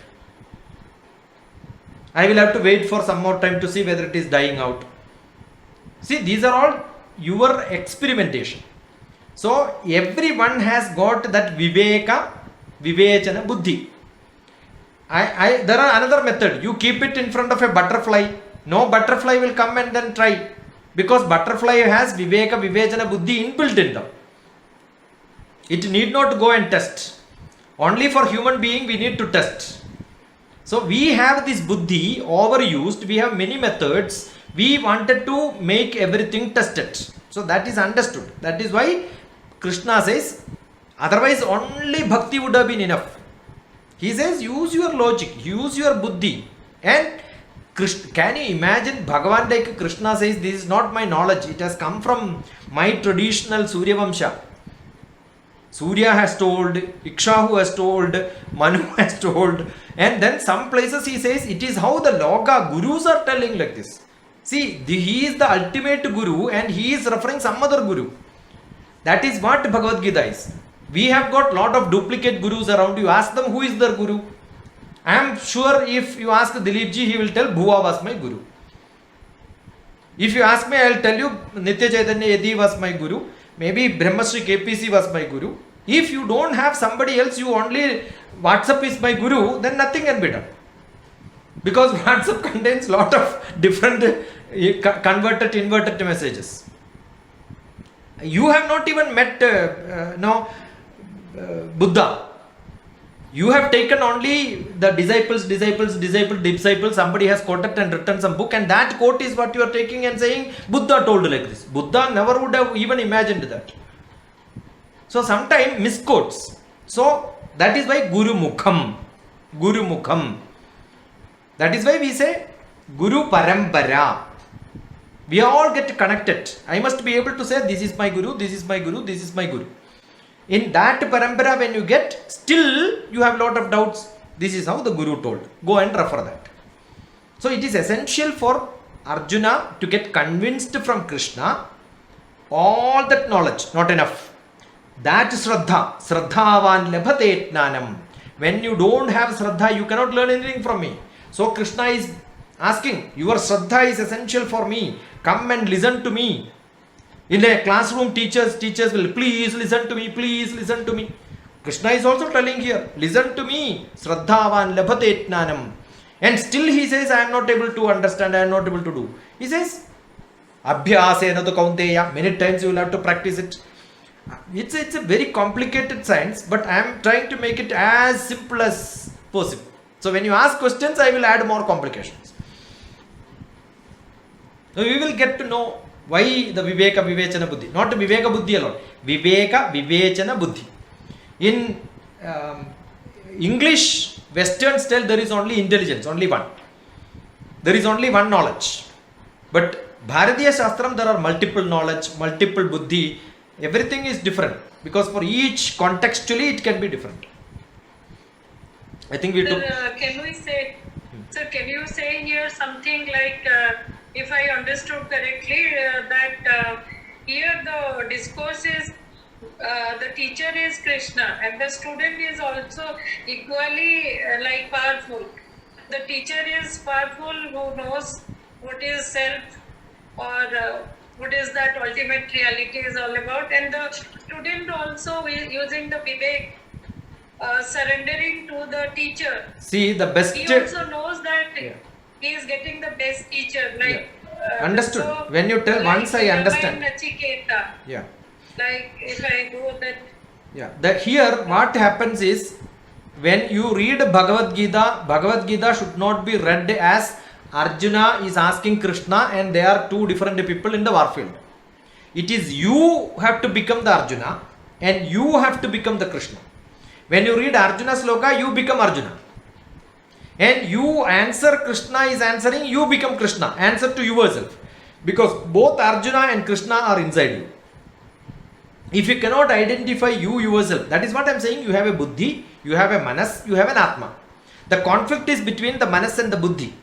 I will have to wait for some more time to see whether it is dying out. See, these are all your experimentation. So, everyone has got that viveka, vivechana, buddhi. There are another method. You keep it in front of a butterfly. No butterfly will come and then try. Because butterfly has viveka, vivechana, buddhi inbuilt in them. It need not go and test. Only for human being we need to test. So we have this buddhi overused, we have many methods, we wanted to make everything tested. So that is understood. That is why Krishna says, otherwise only bhakti would have been enough. He says, use your logic, use your buddhi. And can you imagine Bhagavan like Krishna says, this is not my knowledge, it has come from my traditional Surya Vamsha. Surya has told, Ikshahu has told, Manu has told, and then some places he says it is how the Loka Gurus are telling like this. See, he is the ultimate Guru and he is referring some other Guru. That is what Bhagavad Gita is. We have got lot of duplicate Gurus around. You ask them who is their Guru. I am sure if you ask Dilip ji, he will tell Bhuva was my Guru. If you ask me, I will tell you Nitya Chaitanya Yadi was my Guru. Maybe Brahmasri KPC was my Guru. If you don't have somebody else, you only WhatsApp is my Guru, then nothing can be done. Because WhatsApp contains lot of different converted, inverted messages. You have not even met Buddha. You have taken only the disciples. Somebody has quoted and written some book, and that quote is what you are taking and saying Buddha told like this. Buddha never would have even imagined that. So sometimes misquotes. So that is why Guru Mukham. That is why we say Guru Parampara. We all get connected. I must be able to say this is my Guru, this is my Guru, this is my Guru. In that parampara, when you get, still you have lot of doubts. This is how the Guru told. Go and refer that. So it is essential for Arjuna to get convinced from Krishna. All that knowledge, not enough. That Shraddha, Shraddhavan labhate jnanam. When you don't have Shraddha, you cannot learn anything from me. So Krishna is asking, your Shraddha is essential for me. Come and listen to me. In a classroom, teachers will, please listen to me, please listen to me. Krishna is also telling here, listen to me. Shraddhavan labhate jnanam. And still he says, I am not able to understand, I am not able to do. He says, abhyasena tu kaunteya. Many times you will have to practice it. It's a very complicated science, but I am trying to make it as simple as possible. So when you ask questions, I will add more complications. So we will get to know why the Viveka Vivechana Buddhi. Not Viveka Buddhi alone. Viveka Vivechana Buddhi. In English, Western style, there is only intelligence, only one. There is only one knowledge. But Bharatiya Shastram, there are multiple knowledge, multiple Buddhi. Everything is different. Because for each, contextually, it can be different. I think we took... Can we say, sir, can you say here something like, if I understood correctly, that here the discourse is, the teacher is Krishna and the student is also equally like powerful. The teacher is powerful who knows what is self or what is that ultimate reality is all about, and the student also is using the Vivek, surrendering to the teacher. See, the best... He also knows that he is getting the best teacher. Like understood. so, When you tell, like once I understand. Nachiketa. Yeah. Like if I go that. Yeah. Here what happens is, when you read Bhagavad Gita should not be read as Arjuna is asking Krishna and there are two different people in the warfield. It is you have to become the Arjuna and you have to become the Krishna. When you read Arjuna's sloka, you become Arjuna. And you answer, Krishna is answering, you become Krishna. Answer to yourself. Because both Arjuna and Krishna are inside you. If you cannot identify you yourself, that is what I am saying, you have a buddhi, you have a manas, you have an atma. The conflict is between the manas and the buddhi.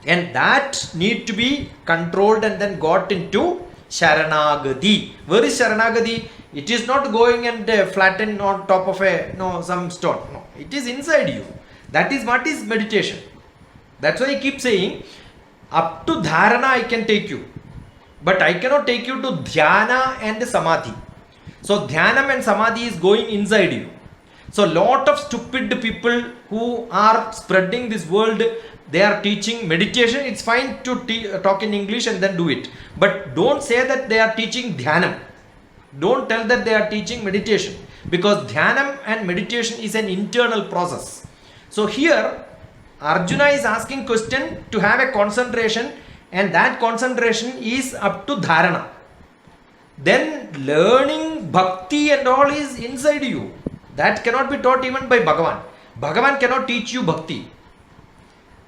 And that need to be controlled and then got into Sharanagati. Where is Sharanagati? It is not going and flatten on top of some stone. No, it is inside you. That is what is meditation. That's why I keep saying, up to dharana I can take you. But I cannot take you to dhyana and samadhi. So dhyanam and samadhi is going inside you. So lot of stupid people who are spreading this world, they are teaching meditation. It's fine to talk in English and then do it. But don't say that they are teaching dhyanam. Don't tell that they are teaching meditation. Because dhyanam and meditation is an internal process. So here, Arjuna is asking question to have a concentration, and that concentration is up to dharana. Then learning bhakti and all is inside you. That cannot be taught even by Bhagavan. Bhagavan cannot teach you bhakti.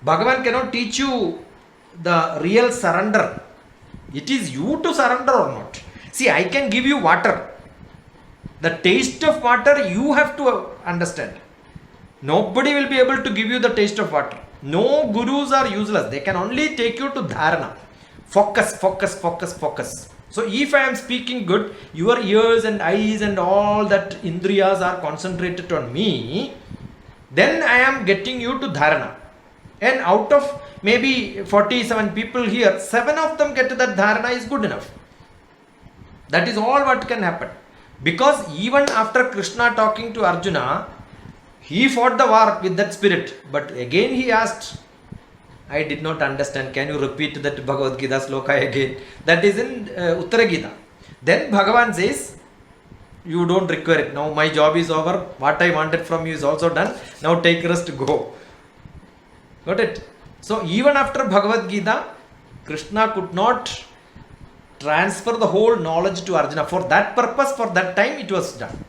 Bhagavan cannot teach you the real surrender. It is you to surrender or not. See, I can give you water. The taste of water you have to understand. Nobody will be able to give you the taste of water. No gurus are useless. They can only take you to dharana. Focus, focus, focus, focus. So if I am speaking good, your ears and eyes and all that indriyas are concentrated on me, then I am getting you to dharana. And out of maybe 47 people here, 7 of them get to that dharana is good enough. That is all what can happen. Because even after Krishna talking to Arjuna, he fought the war with that spirit. But again he asked, I did not understand. Can you repeat that Bhagavad Gita sloka again? That is in Uttara Gita. Then Bhagavan says, you don't require it. Now my job is over. What I wanted from you is also done. Now take rest, go. Got it? So even after Bhagavad Gita, Krishna could not transfer the whole knowledge to Arjuna. For that purpose, for that time, it was done.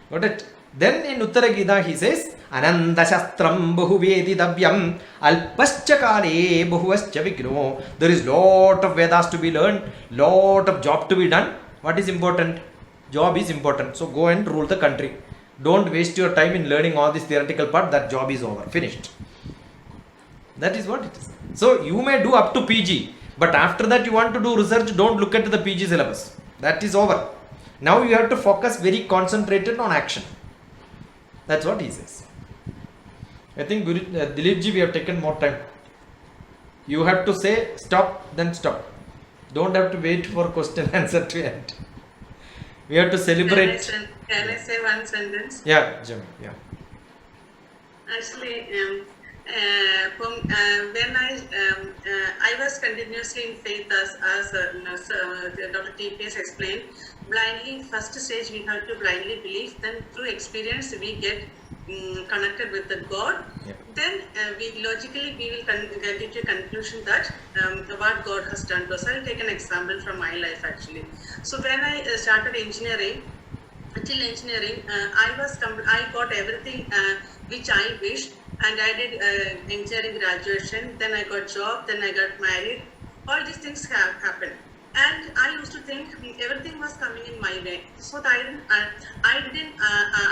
Got it? Then in Uttara Gita he says, Ananda Shastram Bahuvedi Davyam Alpascha Kale Bahuvascha Vigno. There is lot of Vedas to be learned, lot of job to be done. What is important? Job is important. So go and rule the country. Don't waste your time in learning all this theoretical part. That job is over. Finished. That is what it is. So you may do up to PG. But after that you want to do research, don't look at the PG syllabus. That is over. Now you have to focus very concentrated on action. That's what he says. I think Dilip ji, we have taken more time. You have to say stop, then stop. Don't have to wait for question answer to end. We have to celebrate. Can I say one sentence? Yeah, Jimmy, yeah. Actually, when I was continuously in faith as Dr. TPS explained, blindly, first stage we have to blindly believe, then through experience we get connected with the God. Yep. Then we logically we will get to a conclusion that what God has done to us. I'll take an example from my life actually. So when I started engineering, till engineering, I got everything which I wished, and I did engineering graduation. Then I got job. Then I got married. All these things have happened, and I used to think everything was coming in my way. So that I didn't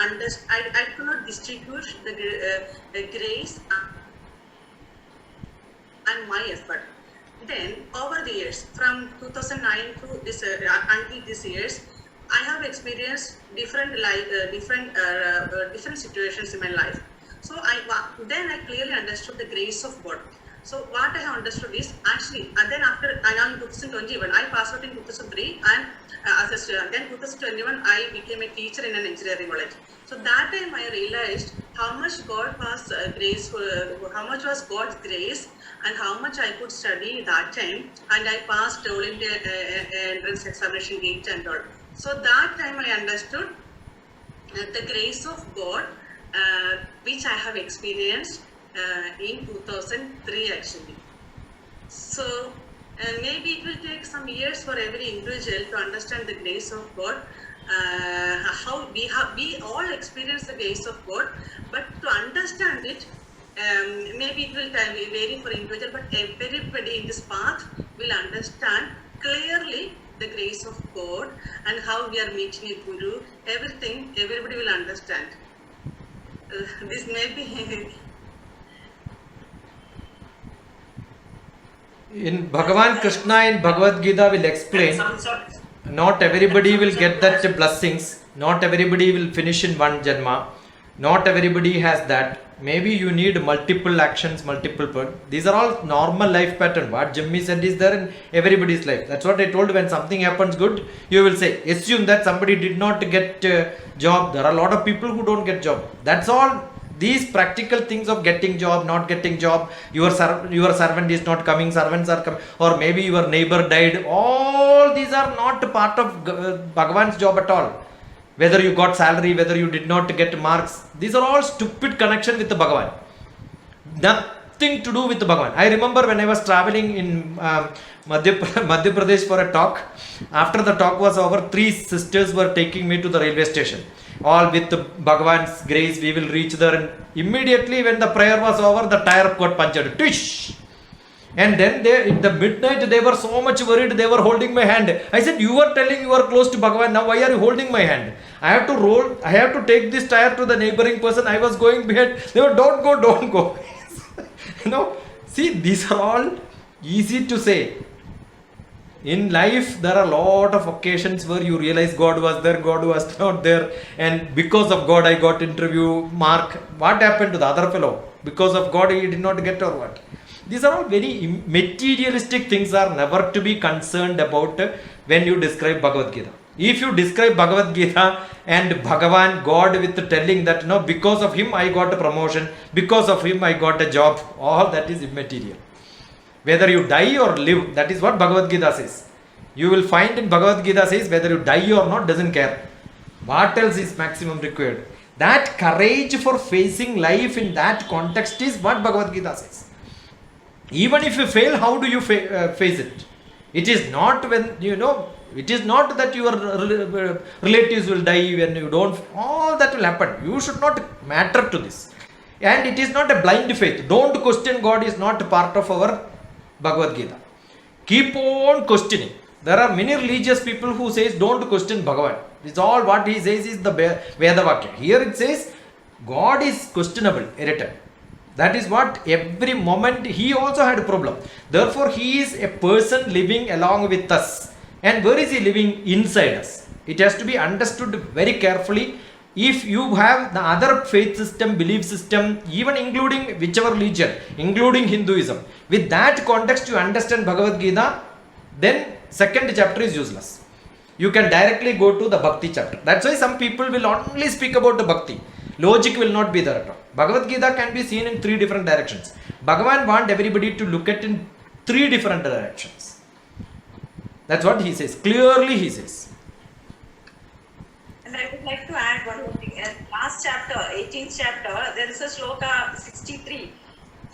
understand. I could not distinguish the grace and my effort. Then over the years, from 2009 to this until this years, I have experienced different situations in my life. So then I clearly understood the grace of God. So what I have understood is actually, and then after around 2021, I passed out in 2003, and then 2021 I became a teacher in an engineering college. So that time I realized how much God was graceful, how much was God's grace, and how much I could study that time, and I passed all India entrance examination gate and all. So that time I understood the grace of God, which I have experienced in 2003 actually. So maybe it will take some years for every individual to understand the grace of God. How we all experience the grace of God, but to understand it, maybe it will vary for individual, but everybody in this path will understand clearly the grace of God and how we are meeting a guru. Everything, everybody will understand. This may be. In Bhagavan Krishna in Bhagavad Gita will explain, not everybody will get that blessings, not everybody will finish in one janma, not everybody has that. Maybe you need multiple actions, these are all normal life pattern. What Jimmy said is there in everybody's life. That's what I told. When something happens good, you will say, assume that somebody did not get job. There are a lot of people who don't get job. That's all. These practical things of getting job, not getting job, your servant is not coming, servants are coming, or maybe your neighbor died. All these are not part of Bhagavan's job at all. whether you got salary, whether you did not get marks. These are all stupid connection with the Bhagavan. Nothing to do with the Bhagavan. I remember when I was traveling in Madhya Pradesh for a talk. After the talk was over, 3 sisters were taking me to the railway station. All with the Bhagavan's grace, we will reach there. And immediately when the prayer was over, the tire got punctured. Tish! And then they, in the midnight, they were so much worried, they were holding my hand. I said, you were telling you are close to Bhagavan, now why are you holding my hand? I have to roll, I have to take this tire to the neighboring person. I was going behind. They were, don't go, don't go. You know, see, these are all easy to say. In life, there are a lot of occasions where you realize God was there, God was not there. And because of God, I got interview, mark. What happened to the other fellow? Because of God, he did not get or what? These are all very materialistic things, are never to be concerned about when you describe Bhagavad Gita. If you describe Bhagavad Gita and Bhagavan, God, with telling that, no, because of him I got a promotion, because of him I got a job, all that is immaterial. Whether you die or live, that is what Bhagavad Gita says. You will find in Bhagavad Gita says whether you die or not, doesn't care. What else is maximum required? That courage for facing life in that context is what Bhagavad Gita says. Even if you fail, how do you face it? It is not when, you know, it is not that your relatives will die when you don't, all that will happen. You should not matter to this. And it is not a blind faith. Don't question God is not part of our Bhagavad Gita. Keep on questioning. There are many religious people who says don't question Bhagavan. It's all what he says is the Vedavakya. Here it says God is questionable, irritated. That is what every moment he also had a problem. Therefore, he is a person living along with us. And where is he living? Inside us. It has to be understood very carefully. If you have the other faith system, belief system, even including whichever religion, including Hinduism, with that context you understand Bhagavad Gita, then second chapter is useless. You can directly go to the Bhakti chapter. That's why some people will only speak about the Bhakti. Logic will not be there at all. Bhagavad Gita can be seen in 3 different directions. Bhagavan wants everybody to look at in 3 different directions. That's what he says. Clearly he says. And I would like to add one more thing. Last chapter, 18th chapter, there is a sloka 63.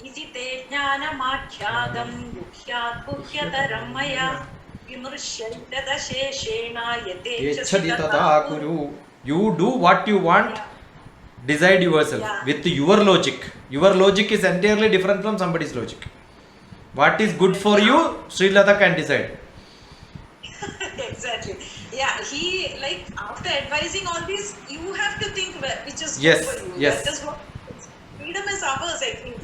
Iti te jnanamakhyadam yukhyat puhyataram maya vimrushyantata sheshena Yechaditata kuru. You do what you want. Decide yourself with your logic. Your logic is entirely different from somebody's logic. What is good for you, Srilata can decide. Exactly. Yeah, he, like, after advising all this, you have to think which is Yes, good for you. yes. That is what freedom is ours, I think.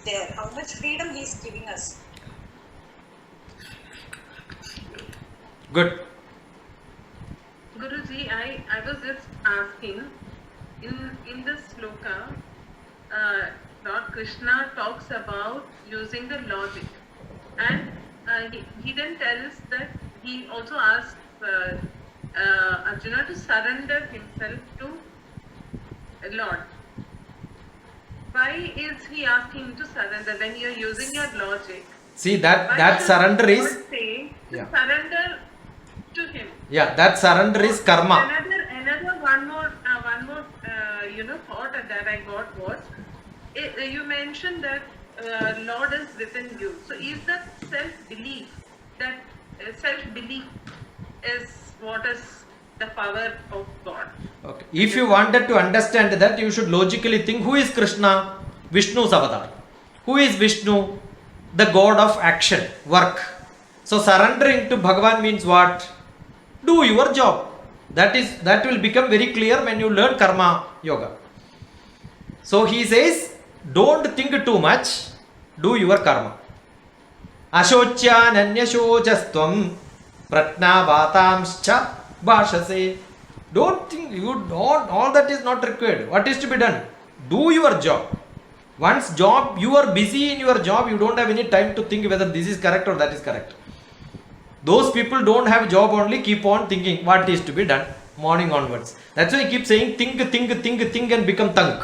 There, how much freedom he is giving us. Good. Guruji, I was just asking, in this sloka, Lord Krishna talks about using the logic, and he then tells that he also asks Arjuna to surrender himself to Lord. Why is he asking him to surrender when you are using your logic? See, that surrender is, say to yeah. surrender to him. Yeah, that surrender is karma. Another one more thought that I got was, you mentioned that Lord is within you. So is that self-belief is what is the power of God? Okay. If you wanted to understand that, you should logically think, who is Krishna? Vishnu's avatar. Who is Vishnu? The god of action, work. So surrendering to Bhagavan means what? Do your job. That will become very clear when you learn karma yoga. So he says, don't think too much, do your karma. Ashocya nanyashojastvam pratnavatamscha bhashase. Don't think, all that is not required. What is to be done? Do your job. Once you are busy in your job, you don't have any time to think whether this is correct or that is correct. Those people don't have job only, keep on thinking what is to be done morning onwards. That's why I keep saying think and become tank.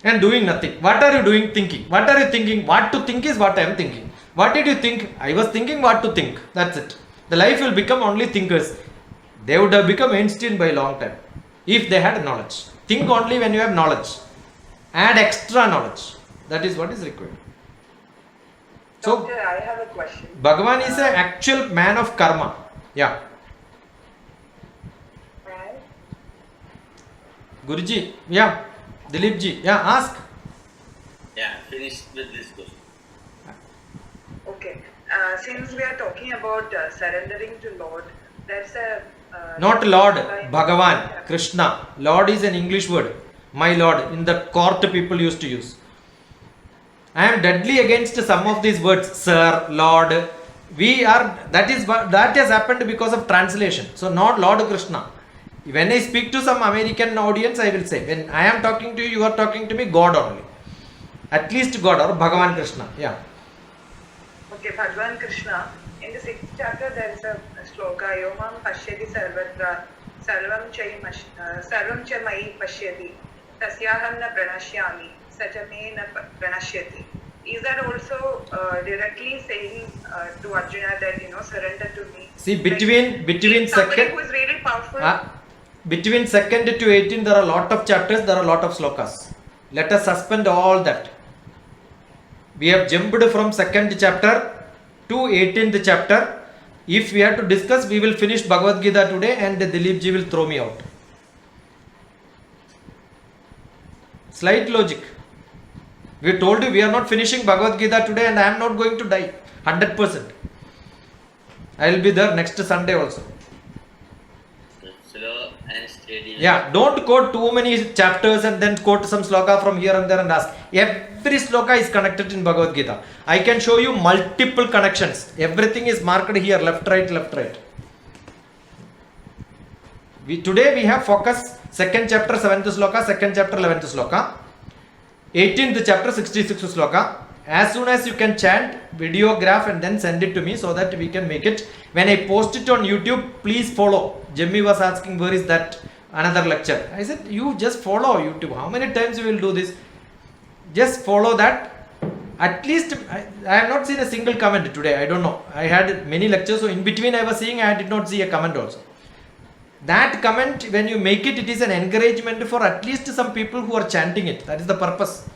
And doing nothing. What are you doing? Thinking. What are you thinking? What to think is what I am thinking. What did you think? I was thinking what to think. That's it. The life will become only thinkers. They would have become Einstein by a long time if they had knowledge. Think only when you have knowledge. Add extra knowledge. That is what is required. So, Doctor, I have a question. Bhagavan is an actual man of karma. Yeah. Right? Guruji. Yeah. Dilipji. Yeah. Ask. Yeah, finish with this question. Okay. Since we are talking about surrendering to Lord, there's a Not Lord. Bhagavan. Krishna. Lord is an English word. My Lord. In the court people used to use. I am deadly against some of these words. Sir, Lord. That has happened because of translation. So not Lord Krishna. When I speak to some American audience, I will say, when I am talking to you, you are talking to me, God only. At least God or Bhagavan Krishna. Yeah. Okay, Bhagavan Krishna. In the 6th chapter, there is a sloka, Yomam Pashyati Sarvatra, Sarvam Cha Mai Pashyati, Tasyaham Na Pranashyami, Sajame Na Pranashyati. Is that also directly saying to Arjuna that, surrender to me? See, between somebody second, who is really powerful. between 2nd to 18, there are a lot of chapters, there are a lot of slokas. Let us suspend all that. We have jumped from 2nd chapter to 18th chapter. If we have to discuss, we will finish Bhagavad Gita today and Dilip ji will throw me out. Slight logic. We told you we are not finishing Bhagavad Gita today and I am not going to die. 100%. I will be there next Sunday also. Slow and steady. Yeah, don't quote too many chapters and then quote some sloka from here and there and ask. Every sloka is connected in Bhagavad Gita. I can show you multiple connections. Everything is marked here, left, right, left, right. Today we have focus 2nd chapter 7th sloka, 2nd chapter 11th sloka, 18th chapter 66th sloka. As soon as you can chant, videograph and then send it to me so that we can make it. When I post it on YouTube, please follow. Jimmy was asking where is that another lecture. I said you just follow YouTube. How many times you will do this? Just follow that. At least I have not seen a single comment today. I don't know. I had many lectures, so in between I was seeing, I did not see a comment also. That comment, when you make it, it is an encouragement for at least some people who are chanting it. That is the purpose.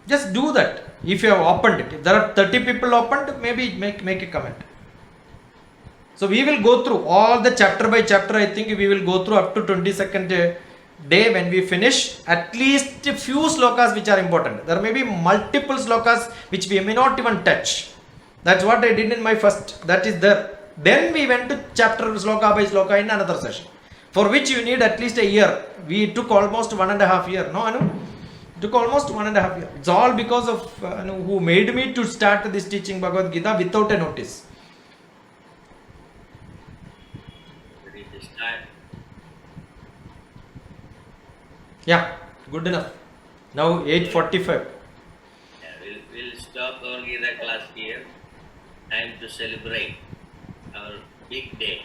Just do that. If you have opened it, if there are 30 people opened, maybe make a comment. So we will go through all the chapter by chapter. I think we will go through up to 22nd day. When we finish, at least a few slokas which are important. There may be multiple slokas which we may not even touch. That's what I did in my first. That is there. Then we went to chapter sloka by sloka in another session, for which you need at least a year. We took almost 1.5 years. No, Anu? It took almost 1.5 years. It's all because of who made me to start this teaching Bhagavad Gita without a notice. Ready to start? Yeah, good enough. Now 8:45. Yeah, we'll stop our Gita class here. Time to celebrate our big day.